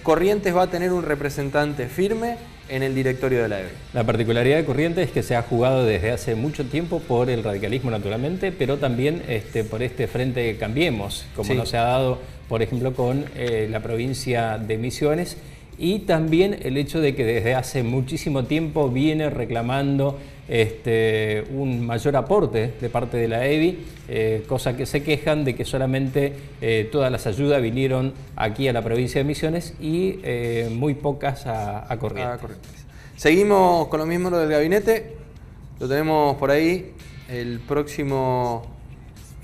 Corrientes va a tener un representante firme en el directorio de la EBI. La particularidad de Corrientes es que se ha jugado desde hace mucho tiempo por el radicalismo naturalmente, pero también por este frente Cambiemos, como no se ha dado, por ejemplo, con la provincia de Misiones, y también el hecho de que desde hace muchísimo tiempo viene reclamando un mayor aporte de parte de la EBI, cosa que se quejan de que solamente todas las ayudas vinieron aquí a la provincia de Misiones y muy pocas a Corrientes. Seguimos con los miembros del gabinete, lo tenemos por ahí, el próximo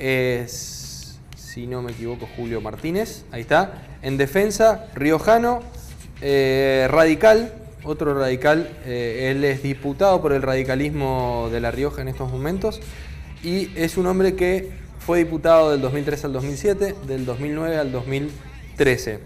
es, si no me equivoco, Julio Martínez, ahí está, en defensa, riojano, radical. Otro radical, él es diputado por el radicalismo de La Rioja en estos momentos y es un hombre que fue diputado del 2003 al 2007, del 2009 al 2013.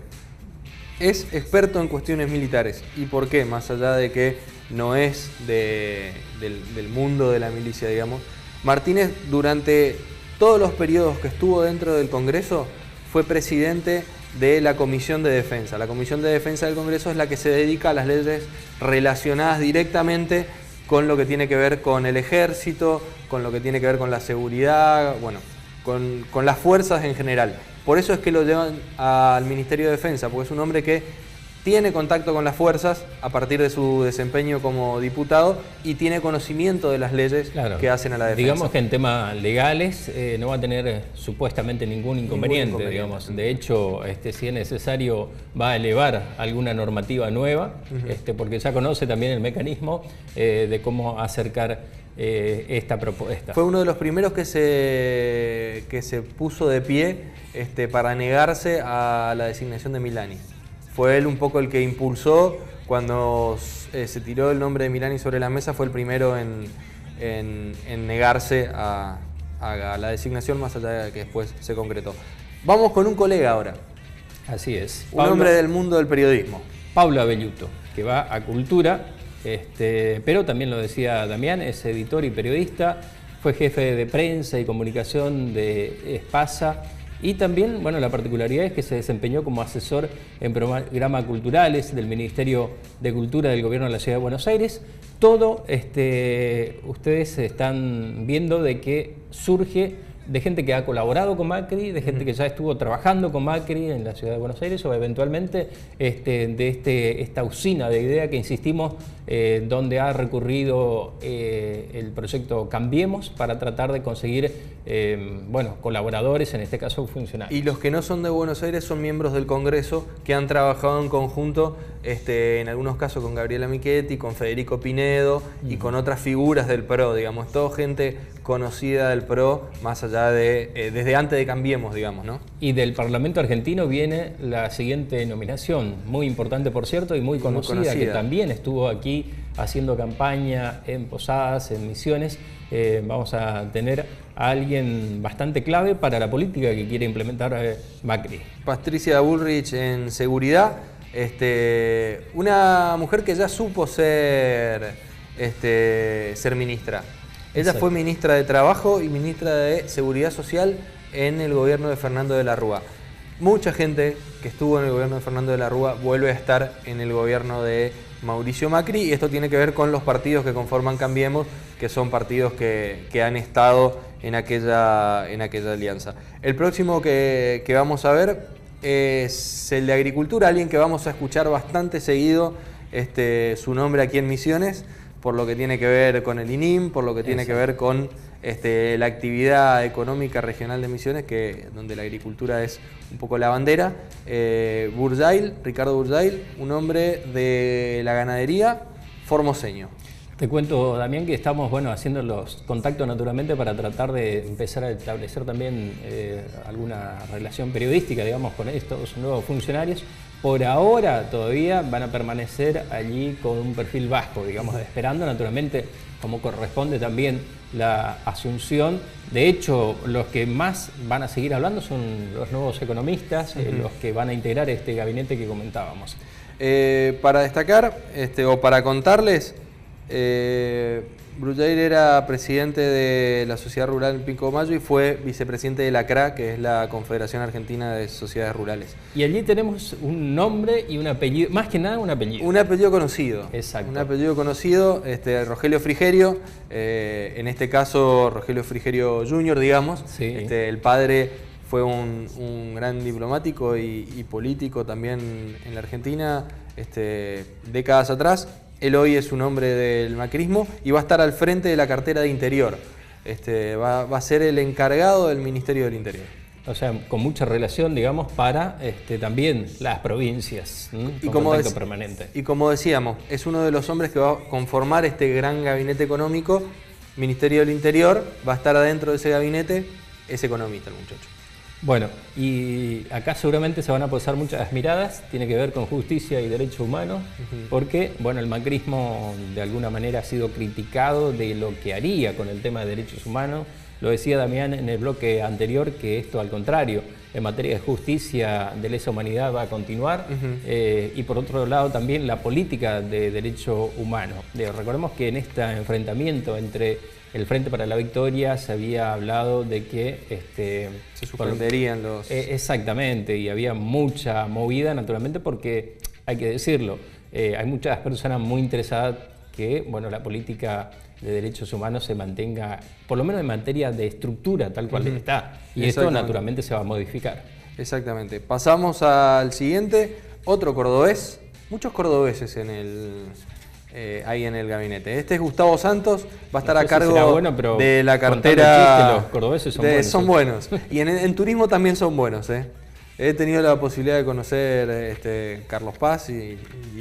Es experto en cuestiones militares. ¿Y por qué? Más allá de que no es del mundo de la milicia, digamos. Martínez, durante todos los periodos que estuvo dentro del Congreso, fue presidente de la Comisión de Defensa. La Comisión de Defensa del Congreso es la que se dedica a las leyes relacionadas directamente con lo que tiene que ver con el ejército, con lo que tiene que ver con la seguridad, bueno, con las fuerzas en general. Por eso es que lo llevan al Ministerio de Defensa, porque es un hombre que tiene contacto con las fuerzas a partir de su desempeño como diputado y tiene conocimiento de las leyes que hacen a la defensa. Digamos que en temas legales no va a tener supuestamente ningún inconveniente, digamos. De hecho, si es necesario, va a elevar alguna normativa nueva, porque ya conoce también el mecanismo de cómo acercar esta propuesta. Fue uno de los primeros que se puso de pie para negarse a la designación de Milani. Fue él un poco el que impulsó, cuando se tiró el nombre de Milani sobre la mesa, fue el primero en negarse a la designación, más allá de que después se concretó. Vamos con un colega ahora. Así es. Un hombre del mundo del periodismo. Pablo Abelluto, que va a Cultura, pero también lo decía Damián, es editor y periodista, fue jefe de prensa y comunicación de Espasa. Y también, bueno, la particularidad es que se desempeñó como asesor en programas culturales del Ministerio de Cultura del Gobierno de la Ciudad de Buenos Aires. Todo, ustedes están viendo de que surge de gente que ha colaborado con Macri, de gente que ya estuvo trabajando con Macri en la Ciudad de Buenos Aires, o eventualmente esta usina de idea que insistimos, donde ha recurrido el proyecto Cambiemos para tratar de conseguir colaboradores, en este caso funcionarios. Y los que no son de Buenos Aires son miembros del Congreso que han trabajado en conjunto, en algunos casos con Gabriela Michetti, con Federico Pinedo y con otras figuras del PRO, digamos, todo gente conocida del PRO, más allá de, desde antes de Cambiemos, digamos, ¿no? Y del Parlamento argentino viene la siguiente nominación, muy importante por cierto y muy conocida, que también estuvo aquí haciendo campaña en Posadas, en Misiones. Vamos a tener a alguien bastante clave para la política que quiere implementar Macri. Patricia Bullrich en seguridad, una mujer que ya supo ser ministra. Ella fue ministra de Trabajo y ministra de Seguridad Social en el gobierno de Fernando de la Rúa. Mucha gente que estuvo en el gobierno de Fernando de la Rúa vuelve a estar en el gobierno de Mauricio Macri, y esto tiene que ver con los partidos que conforman Cambiemos, que son partidos que han estado en aquella alianza. El próximo que vamos a ver es el de Agricultura, alguien que vamos a escuchar bastante seguido su nombre aquí en Misiones, por lo que tiene que ver con el INIM, por lo que tiene que ver con la actividad económica regional de Misiones, donde la agricultura es un poco la bandera. Burjail, Ricardo Burjail, un hombre de la ganadería formoseño. Te cuento, Damián, que estamos haciendo los contactos naturalmente para tratar de empezar a establecer también alguna relación periodística, digamos, con estos nuevos funcionarios. Por ahora todavía van a permanecer allí con un perfil vasco, digamos, esperando naturalmente, como corresponde también, la asunción. De hecho, los que más van a seguir hablando son los nuevos economistas, los que van a integrar este gabinete que comentábamos. Para destacar, o para contarles, Brullair era presidente de la Sociedad Rural en Pico de Mayo y fue vicepresidente de la CRA, que es la Confederación Argentina de Sociedades Rurales. Y allí tenemos un nombre y un apellido, más que nada un apellido. Un apellido conocido. Exacto. Un apellido conocido, Rogelio Frigerio, en este caso Rogelio Frigerio Jr., digamos. Sí. El padre fue un gran diplomático y político también en la Argentina, décadas atrás. Él hoy es un hombre del macrismo y va a estar al frente de la cartera de Interior. Va a ser el encargado del Ministerio del Interior. O sea, con mucha relación, digamos, para también las provincias, con contacto permanente. Y como decíamos, es uno de los hombres que va a conformar este gran gabinete económico. Ministerio del Interior, va a estar adentro de ese gabinete, es economista el muchacho. Bueno, y acá seguramente se van a posar muchas miradas, tiene que ver con justicia y derechos humanos, porque el macrismo de alguna manera ha sido criticado de lo que haría con el tema de derechos humanos. Lo decía Damián en el bloque anterior, que esto al contrario, en materia de justicia de lesa humanidad va a continuar, y por otro lado también la política de derecho humano. Recordemos que en este enfrentamiento entre el Frente para la Victoria se había hablado de que se suspenderían los... Exactamente, y había mucha movida naturalmente porque, hay que decirlo, hay muchas personas muy interesadas que la política de derechos humanos se mantenga, por lo menos en materia de estructura tal cual está, y esto naturalmente se va a modificar. Exactamente. Pasamos al siguiente, otro cordobés, muchos cordobeses ahí en el gabinete. Este es Gustavo Santos, va a estar a cargo de la cartera... Los cordobeses son buenos. Son buenos. Y en turismo también son buenos. He tenido la posibilidad de conocer Carlos Paz y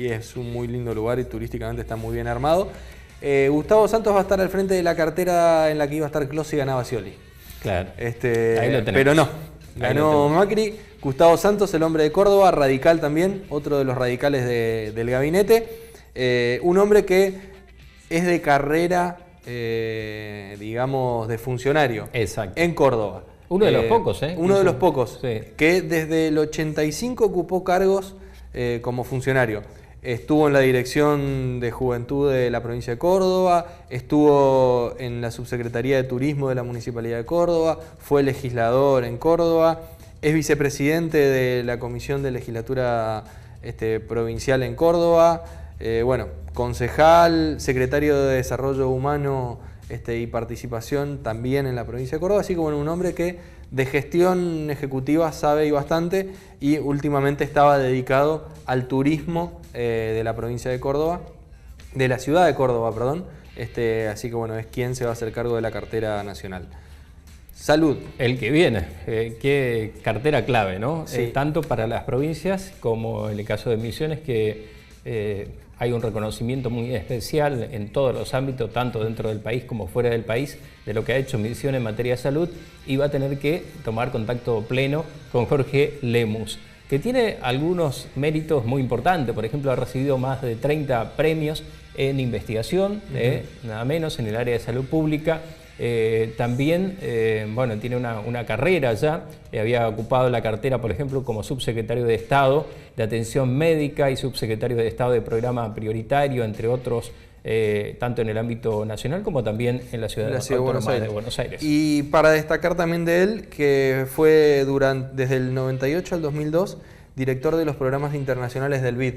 es un muy lindo lugar y turísticamente está muy bien armado. Gustavo Santos va a estar al frente de la cartera en la que iba a estar Clos y ganaba Scioli. Claro. Ahí lo tenemos. Pero no, ganó Macri. Gustavo Santos, el hombre de Córdoba, radical también, otro de los radicales del gabinete. Un hombre que es de carrera, digamos, de funcionario. Exacto. En Córdoba. Uno de los pocos, Uno de los pocos, sí. Que desde el 85 ocupó cargos como funcionario. Estuvo en la Dirección de Juventud de la provincia de Córdoba, estuvo en la Subsecretaría de Turismo de la Municipalidad de Córdoba, fue legislador en Córdoba, es vicepresidente de la Comisión de Legislatura provincial en Córdoba, concejal, secretario de Desarrollo Humano y Participación también en la provincia de Córdoba, así que un hombre que de gestión ejecutiva sabe y bastante, y últimamente estaba dedicado al turismo de la provincia de Córdoba, de la ciudad de Córdoba, perdón, así que es quien se va a hacer cargo de la cartera nacional. Salud. El que viene, qué cartera clave, ¿no? Sí. Tanto para las provincias como en el caso de Misiones, que hay un reconocimiento muy especial en todos los ámbitos, tanto dentro del país como fuera del país, de lo que ha hecho Misiones en materia de salud, y va a tener que tomar contacto pleno con Jorge Lemus, que tiene algunos méritos muy importantes. Por ejemplo, ha recibido más de 30 premios en investigación, nada menos, en el área de salud pública. También tiene una carrera ya, había ocupado la cartera, por ejemplo, como subsecretario de Estado de Atención Médica y subsecretario de Estado de Programa Prioritario, entre otros, tanto en el ámbito nacional como también en la ciudad de Buenos Aires. Y para destacar también de él, que fue desde el 98 al 2002 director de los programas internacionales del BID,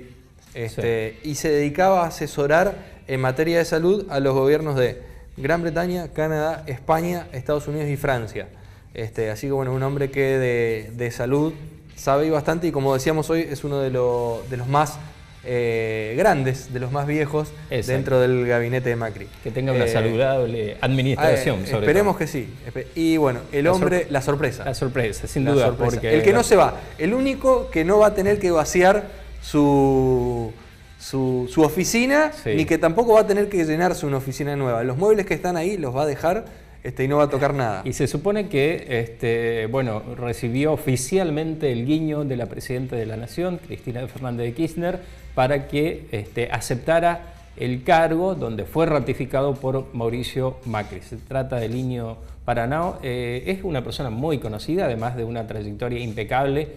y se dedicaba a asesorar en materia de salud a los gobiernos de Gran Bretaña, Canadá, España, Estados Unidos y Francia. Así que un hombre que de salud sabe bastante, y como decíamos hoy, es uno de los más grandes, de los más viejos. Exacto. Dentro del gabinete de Macri. Que tenga una saludable administración. Esperemos que sí. Y la sorpresa. La sorpresa, sin duda. Porque el que no se va, el único que no va a tener que vaciar su su oficina, Sí. ni que tampoco va a tener que llenarse una oficina nueva. Los muebles que están ahí los va a dejar y no va a tocar nada. Y se supone que bueno, recibió oficialmente el guiño de la Presidenta de la Nación, Cristina Fernández de Kirchner, para que aceptara el cargo donde fue ratificado por Mauricio Macri. Se trata de Liño Paranao. Es una persona muy conocida, además de una trayectoria impecable.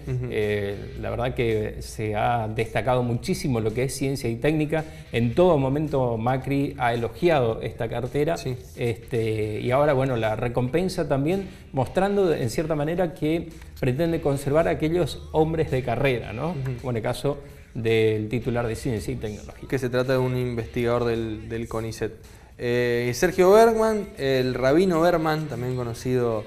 La verdad que se ha destacado muchísimo lo que es ciencia y técnica. En todo momento Macri ha elogiado esta cartera. Sí. Y ahora, bueno, la recompensa también, mostrando en cierta manera que pretende conservar a aquellos hombres de carrera, ¿no? Como en el caso del titular de Ciencia y Tecnología. Que se trata de un investigador del CONICET. Sergio Bergman, el rabino Bergman, también conocido,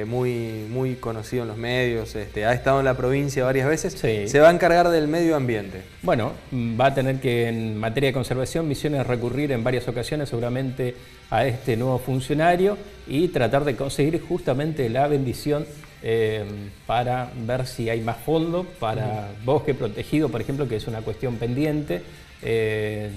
muy conocido en los medios, ha estado en la provincia varias veces, Sí. se va a encargar del medio ambiente. Bueno, va a tener que en materia de conservación Misiones recurrir en varias ocasiones seguramente a este nuevo funcionario y tratar de conseguir justamente la bendición para ver si hay más fondo para bosque protegido, por ejemplo, que es una cuestión pendiente.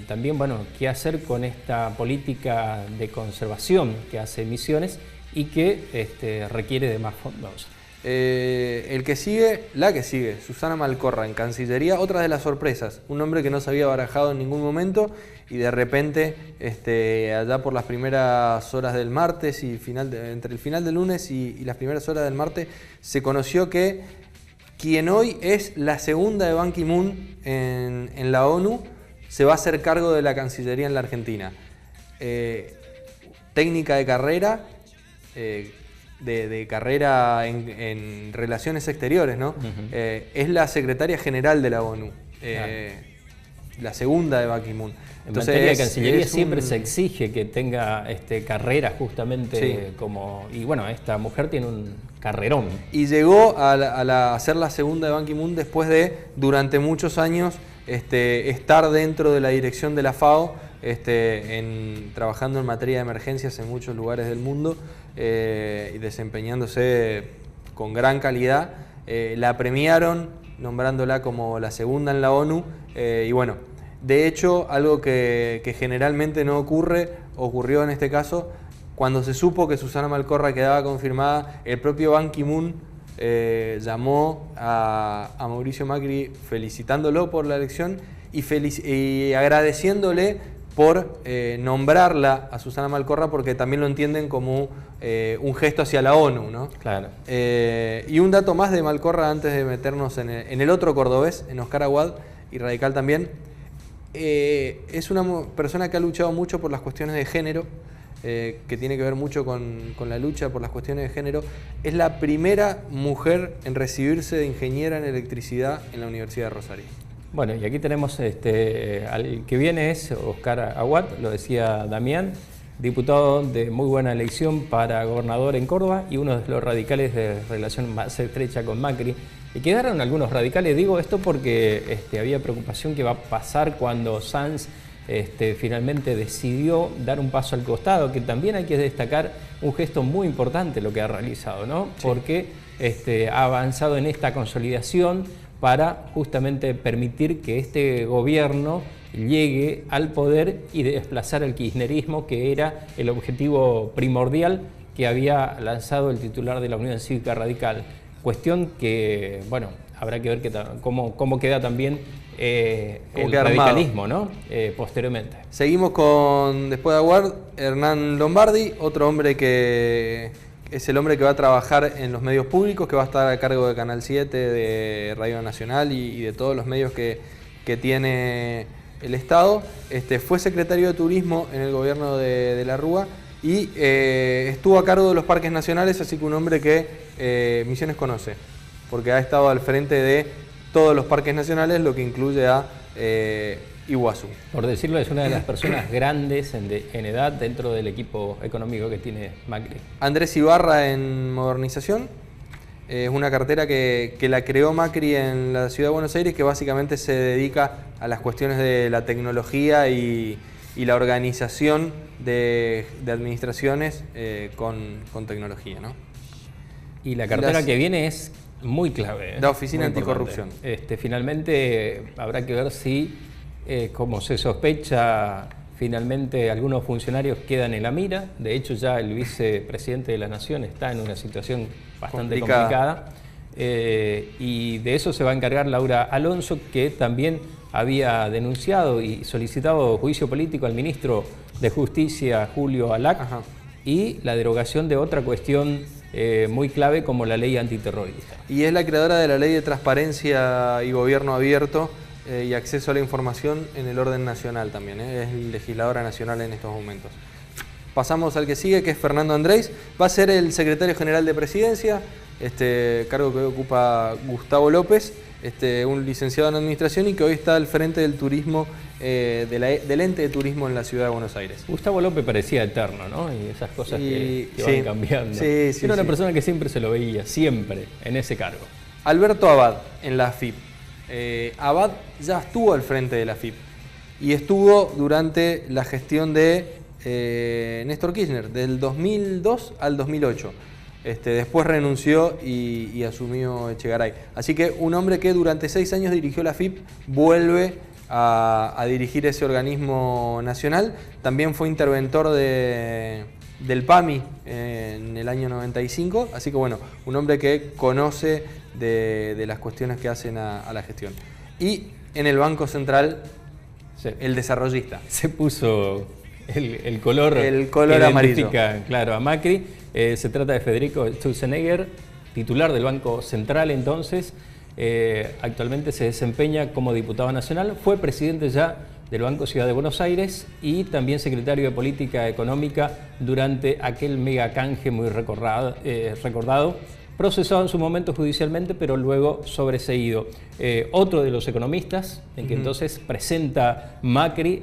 También, bueno, qué hacer con esta política de conservación que hace Misiones y que requiere de más fondos. La que sigue, Susana Malcorra en Cancillería, otra de las sorpresas, un nombre que no se había barajado en ningún momento y de repente, allá por las primeras horas del martes y entre el final del lunes y las primeras horas del martes, se conoció que quien hoy es la segunda de Ban Ki-moon en la ONU se va a hacer cargo de la Cancillería en la Argentina. Técnica de carrera, de carrera en relaciones exteriores, ¿no? Es la secretaria general de la ONU, la segunda de Ban Ki-moon. En materia de Cancillería siempre se exige que tenga carrera justamente como... Y bueno, esta mujer tiene un carrerón. Y llegó a ser la segunda de Ban Ki-moon después de, durante muchos años, estar dentro de la dirección de la FAO, trabajando en materia de emergencias en muchos lugares del mundo y desempeñándose con gran calidad. La premiaron nombrándola como la segunda en la ONU y bueno, de hecho, algo que generalmente no ocurrió en este caso. Cuando se supo que Susana Malcorra quedaba confirmada, el propio Ban Ki-moon llamó a Mauricio Macri felicitándolo por la elección y agradeciéndole por nombrarla a Susana Malcorra, porque también lo entienden como un gesto hacia la ONU, ¿no? Claro. Y un dato más de Malcorra antes de meternos en el otro cordobés, en Oscar Aguad, y radical también. Es una persona que ha luchado mucho por las cuestiones de género, que tiene que ver mucho con la lucha por las cuestiones de género. Es la primera mujer en recibirse de ingeniera en electricidad en la Universidad de Rosario. Bueno, y aquí tenemos, al que viene es Oscar Aguad, lo decía Damián, diputado de muy buena elección para gobernador en Córdoba y uno de los radicales de relación más estrecha con Macri. Y quedaron algunos radicales, digo esto porque había preocupación que va a pasar cuando Sanz finalmente decidió dar un paso al costado, que también hay que destacar un gesto muy importante lo que ha realizado, ¿no? Sí. Porque ha avanzado en esta consolidación para justamente permitir que este gobierno llegue al poder y desplazar el kirchnerismo, que era el objetivo primordial que había lanzado el titular de la Unión Cívica Radical. Cuestión que, bueno, habrá que ver cómo queda también el radicalismo, ¿no? Posteriormente. Seguimos después de Aguad, Hernán Lombardi, otro hombre que es el hombre que va a trabajar en los medios públicos, que va a estar a cargo de Canal 7, de Radio Nacional y de todos los medios que tiene el Estado. Fue secretario de Turismo en el gobierno de la Rúa y estuvo a cargo de los parques nacionales, así que un hombre que Misiones conoce, porque ha estado al frente de todos los parques nacionales, lo que incluye a Iguazú. Por decirlo, es una de las personas grandes en edad dentro del equipo económico que tiene Macri. Andrés Ibarra en modernización, es una cartera que la creó Macri en la ciudad de Buenos Aires, que básicamente se dedica a las cuestiones de la tecnología y la organización de administraciones con tecnología, ¿no? Y la cartera que viene es muy clave. La Oficina Anticorrupción. Finalmente habrá que ver si Como se sospecha, finalmente algunos funcionarios quedan en la mira. De hecho, ya el vicepresidente de la Nación está en una situación bastante complicada. Y de eso se va a encargar Laura Alonso, que también había denunciado y solicitado juicio político al ministro de Justicia, Julio Alac, y la derogación de otra cuestión muy clave como la ley antiterrorista. Y es la creadora de la ley de transparencia y gobierno abierto y acceso a la información en el orden nacional también, es legisladora nacional en estos momentos. Pasamos al que sigue, que es Fernando Andrés, va a ser el secretario general de Presidencia, cargo que hoy ocupa Gustavo López, un licenciado en administración y que hoy está al frente del turismo, del ente de turismo en la ciudad de Buenos Aires. Gustavo López parecía eterno, ¿no? Y esas cosas que van cambiando. Era una persona que siempre se lo veía, siempre, en ese cargo. Alberto Abad, en la AFIP. Abad ya estuvo al frente de la AFIP y estuvo durante la gestión de Néstor Kirchner, del 2002 al 2008. Después renunció y asumió Echegaray. Así que un hombre que durante 6 años dirigió la AFIP vuelve a dirigir ese organismo nacional. También fue interventor del PAMI en el año 95. Así que bueno, un hombre que conoce de las cuestiones que hacen a la gestión. Y en el Banco Central, el desarrollista. Se puso el color amarillo. Claro, a Macri. Se trata de Federico Sturzenegger, titular del Banco Central entonces. Actualmente se desempeña como diputado nacional. Fue presidente ya del Banco Ciudad de Buenos Aires y también secretario de Política Económica durante aquel mega canje muy recordado, procesado en su momento judicialmente, pero luego sobreseído. Otro de los economistas en que entonces presenta Macri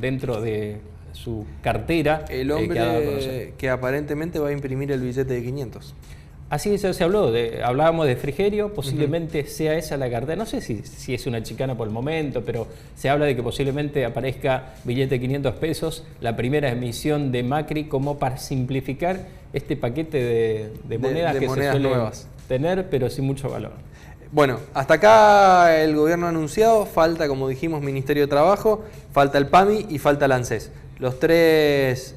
dentro de su cartera. El hombre que aparentemente va a imprimir el billete de 500. Así se habló, hablábamos de Frigerio, posiblemente sea esa la cartera, no sé si es una chicana por el momento, pero se habla de que posiblemente aparezca billete de 500 pesos, la primera emisión de Macri, como para simplificar este paquete de monedas que se suelen tener, pero sin mucho valor. Bueno, hasta acá el gobierno anunciado, falta, como dijimos, Ministerio de Trabajo, falta el PAMI y falta el ANSES. Los 3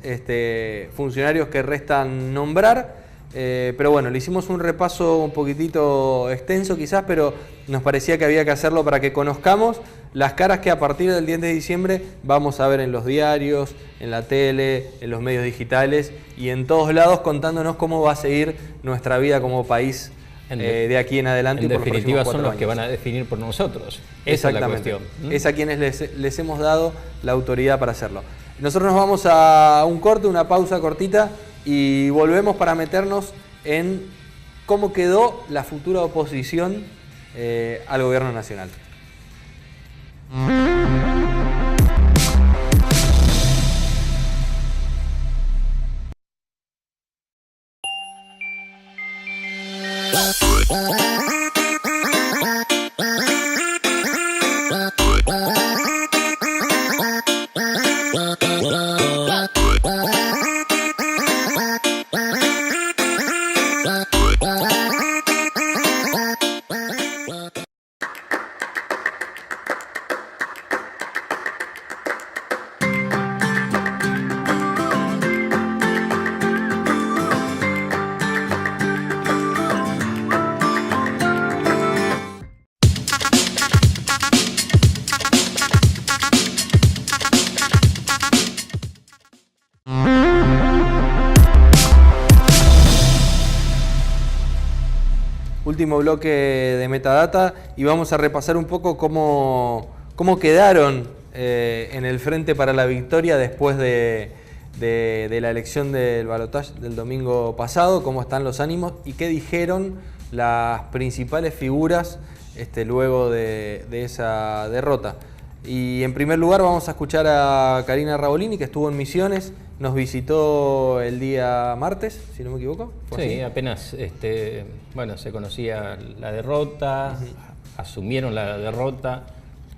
funcionarios que restan nombrar. Pero bueno, le hicimos un repaso un poquitito extenso quizás, pero nos parecía que había que hacerlo para que conozcamos las caras que a partir del 10 de diciembre vamos a ver en los diarios, en la tele, en los medios digitales y en todos lados contándonos cómo va a seguir nuestra vida como país de aquí en adelante. En definitiva son los que van a definir por nosotros. Esa es la cuestión. Es a quienes les hemos dado la autoridad para hacerlo. Nosotros nos vamos a un corte, una pausa cortita y volvemos para meternos en cómo quedó la futura oposición al gobierno nacional. Último bloque de Metadata y vamos a repasar un poco cómo quedaron en el Frente para la Victoria después de la elección del balotaje del domingo pasado, cómo están los ánimos y qué dijeron las principales figuras luego de esa derrota. Y en primer lugar vamos a escuchar a Karina Rabolini, que estuvo en Misiones, nos visitó el día martes, si no me equivoco. Sí, apenas se conocía la derrota, asumieron la derrota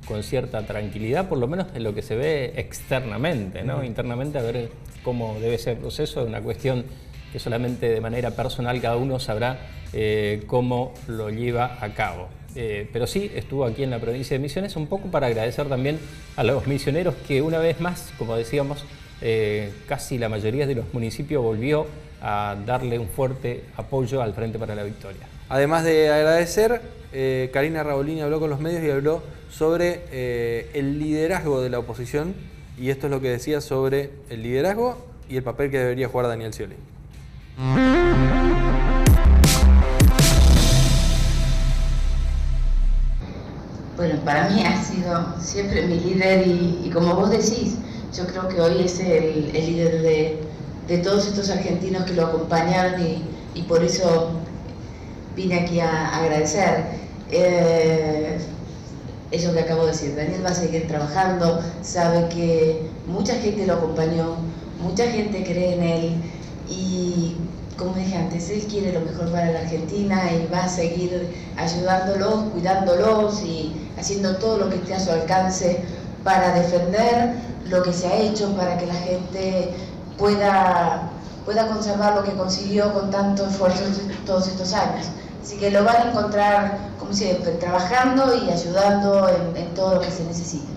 con cierta tranquilidad, por lo menos en lo que se ve externamente, ¿no? Internamente a ver cómo debe ser el proceso, es una cuestión que solamente de manera personal cada uno sabrá cómo lo lleva a cabo. pero sí estuvo aquí en la provincia de Misiones, un poco para agradecer también a los misioneros que una vez más, como decíamos, casi la mayoría de los municipios volvió a darle un fuerte apoyo al Frente para la Victoria. Además de agradecer, Karina Rabolini habló con los medios y habló sobre el liderazgo de la oposición, y esto es lo que decía sobre el liderazgo y el papel que debería jugar Daniel Scioli. Bueno, para mí ha sido siempre mi líder y como vos decís, yo creo que hoy es el líder de todos estos argentinos que lo acompañaron y por eso vine aquí a agradecer. Eso que acabo de decir, Daniel va a seguir trabajando, sabe que mucha gente lo acompañó, mucha gente cree en él y, como dije antes, él quiere lo mejor para la Argentina y va a seguir ayudándolos, cuidándolos y haciendo todo lo que esté a su alcance para defender lo que se ha hecho, para que la gente pueda conservar lo que consiguió con tanto esfuerzo todos estos años. Así que lo van a encontrar, como siempre, trabajando y ayudando en todo lo que se necesite.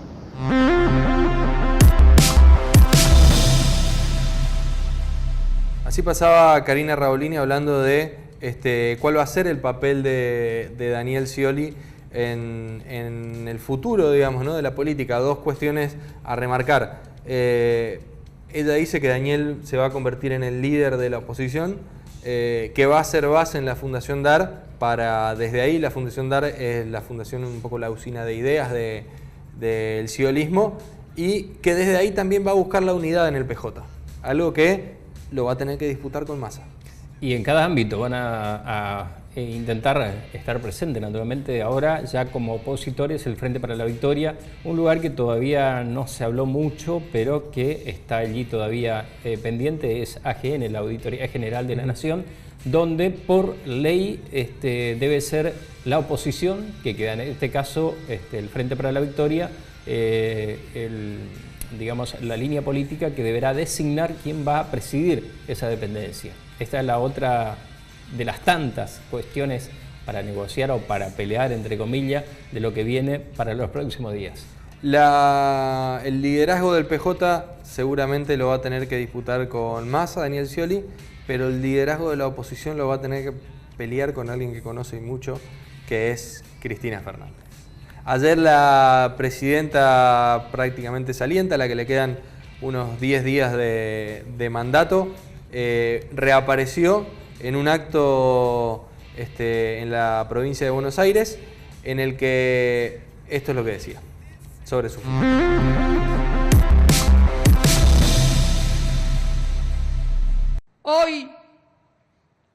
Así pasaba Karina Rabolini hablando de cuál va a ser el papel de Daniel Scioli en el futuro, digamos, ¿no?, de la política. Dos cuestiones a remarcar. Ella dice que Daniel se va a convertir en el líder de la oposición, que va a ser base en la Fundación DAR, desde ahí la Fundación DAR es la fundación, un poco la usina de ideas del sciolismo, y que desde ahí también va a buscar la unidad en el PJ, algo que lo va a tener que disputar con Massa. Y en cada ámbito van a intentar estar presentes, naturalmente. Ahora ya como opositores el Frente para la Victoria, un lugar que todavía no se habló mucho, pero que está allí todavía pendiente, es AGN, la Auditoría General de la Nación, donde por ley debe ser la oposición, que queda en este caso el Frente para la Victoria, digamos, la línea política que deberá designar quién va a presidir esa dependencia. Esta es la otra de las tantas cuestiones para negociar o para pelear, entre comillas, de lo que viene para los próximos días. El liderazgo del PJ seguramente lo va a tener que disputar con Massa, Daniel Scioli, pero el liderazgo de la oposición lo va a tener que pelear con alguien que conoce mucho, que es Cristina Fernández. Ayer la presidenta prácticamente saliente, a la que le quedan unos 10 días de mandato, reapareció en un acto en la provincia de Buenos Aires, en el que esto es lo que decía sobre su futuro. Hoy,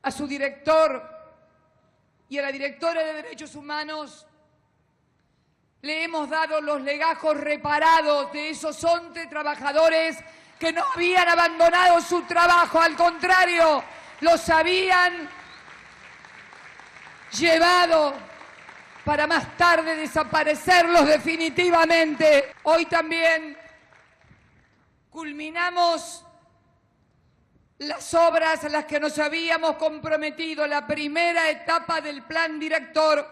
a su director y a la directora de Derechos Humanos le hemos dado los legajos reparados de esos 11 trabajadores que no habían abandonado su trabajo, al contrario, los habían llevado para más tarde desaparecerlos definitivamente. Hoy también culminamos las obras a las que nos habíamos comprometido, la primera etapa del plan director,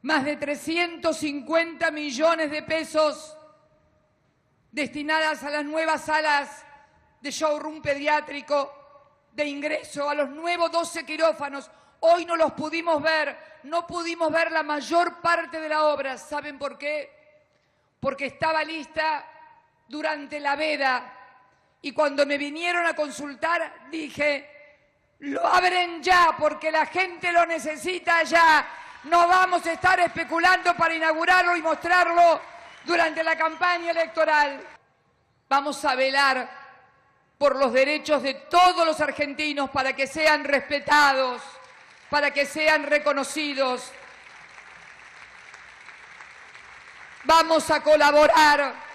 más de 350 millones de pesos destinadas a las nuevas salas de showroom pediátrico, de ingreso, a los nuevos 12 quirófanos. Hoy no los pudimos ver, no pudimos ver la mayor parte de la obra. ¿Saben por qué? Porque estaba lista durante la veda. Y cuando me vinieron a consultar, dije, lo abren ya, porque la gente lo necesita ya. No vamos a estar especulando para inaugurarlo y mostrarlo durante la campaña electoral. Vamos a velar por los derechos de todos los argentinos para que sean respetados, para que sean reconocidos. Vamos a colaborar.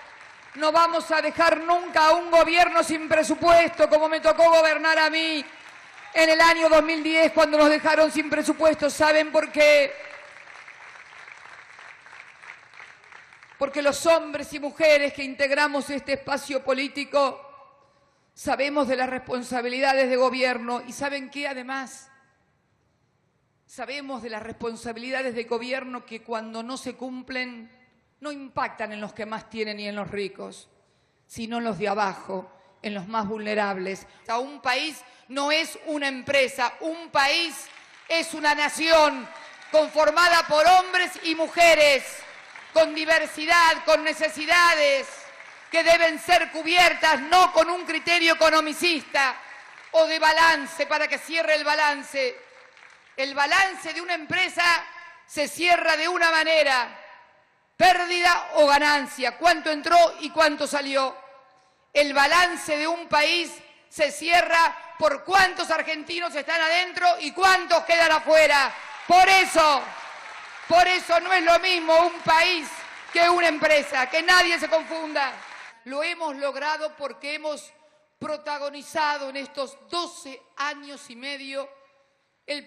No vamos a dejar nunca a un gobierno sin presupuesto, como me tocó gobernar a mí en el año 2010, cuando nos dejaron sin presupuesto. ¿Saben por qué? Porque los hombres y mujeres que integramos este espacio político sabemos de las responsabilidades de gobierno y saben que además Sabemos de las responsabilidades de gobierno que cuando no se cumplen no impactan en los que más tienen y en los ricos, sino en los de abajo, en los más vulnerables. O sea, un país no es una empresa, un país es una nación conformada por hombres y mujeres, con diversidad, con necesidades que deben ser cubiertas, no con un criterio economicista o de balance para que cierre el balance. El balance de una empresa se cierra de una manera: pérdida o ganancia, cuánto entró y cuánto salió. El balance de un país se cierra por cuántos argentinos están adentro y cuántos quedan afuera. Por eso no es lo mismo un país que una empresa, que nadie se confunda. Lo hemos logrado porque hemos protagonizado en estos 12 años y medio el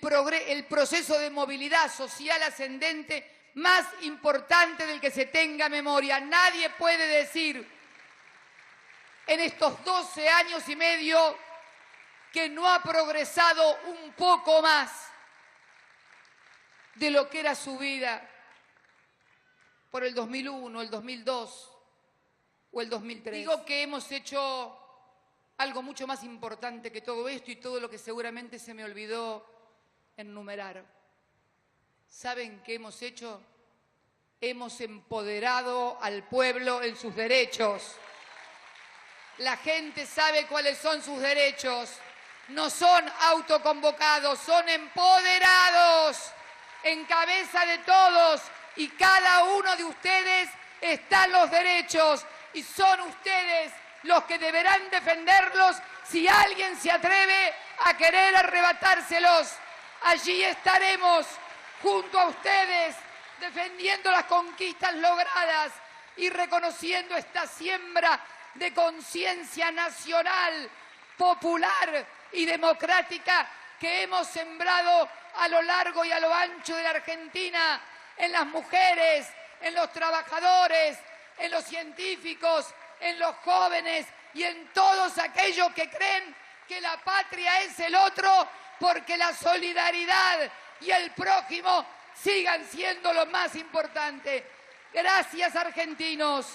proceso de movilidad social ascendente más importante del que se tenga memoria. Nadie puede decir en estos 12 años y medio que no ha progresado un poco más de lo que era su vida por el 2001, el 2002 o el 2003. Digo que hemos hecho algo mucho más importante que todo esto y todo lo que seguramente se me olvidó enumerar. ¿Saben qué hemos hecho? Hemos empoderado al pueblo en sus derechos. La gente sabe cuáles son sus derechos. No son autoconvocados, son empoderados en cabeza de todos. Y cada uno de ustedes están los derechos y son ustedes los que deberán defenderlos si alguien se atreve a querer arrebatárselos. Allí estaremos junto a ustedes defendiendo las conquistas logradas y reconociendo esta siembra de conciencia nacional, popular y democrática que hemos sembrado a lo largo y a lo ancho de la Argentina, en las mujeres, en los trabajadores, en los científicos, en los jóvenes y en todos aquellos que creen que la patria es el otro, porque la solidaridad y el prójimo sigan siendo lo más importante. Gracias, argentinos.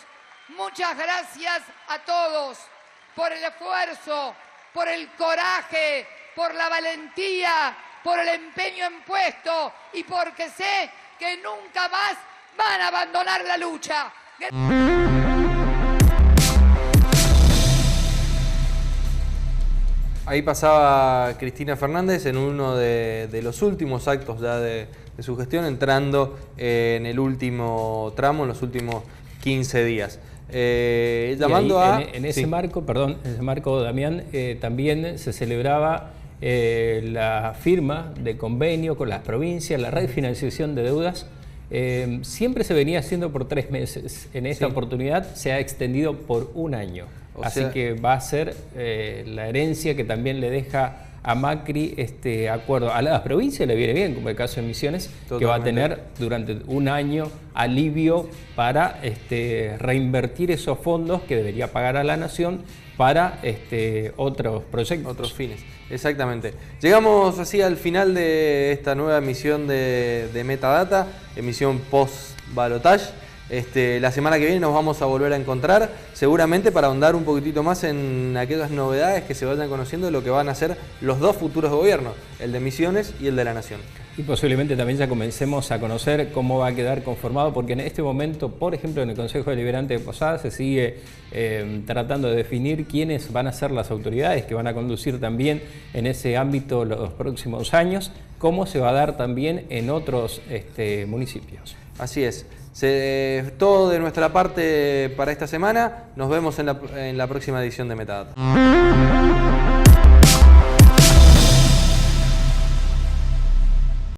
Muchas gracias a todos por el esfuerzo, por el coraje, por la valentía, por el empeño en puesto y porque sé que nunca más van a abandonar la lucha. Ahí pasaba Cristina Fernández en uno de los últimos actos ya de su gestión, entrando en el último tramo, en los últimos 15 días. Llamando ahí, en ese marco, perdón, en ese marco, Damián, también se celebraba la firma de convenio con las provincias, la refinanciación de deudas. Siempre se venía haciendo por 3 meses. En esta oportunidad se ha extendido por 1 año. Así que va a ser la herencia que también le deja a Macri este acuerdo. A las provincias le viene bien, como el caso de Misiones, totalmente, que va a tener durante 1 año alivio para reinvertir esos fondos que debería pagar a la Nación para otros proyectos. Otros fines, exactamente. Llegamos así al final de esta nueva emisión de Metadata, emisión post-balotage. La semana que viene nos vamos a volver a encontrar, seguramente para ahondar un poquitito más en aquellas novedades que se vayan conociendo de lo que van a ser los 2 futuros gobiernos, el de Misiones y el de la Nación. Y posiblemente también ya comencemos a conocer cómo va a quedar conformado, porque en este momento, por ejemplo, en el Consejo Deliberante de Posadas se sigue tratando de definir quiénes van a ser las autoridades que van a conducir también en ese ámbito los próximos años, cómo se va a dar también en otros municipios. Así es. Todo de nuestra parte para esta semana. Nos vemos en la próxima edición de Metadata.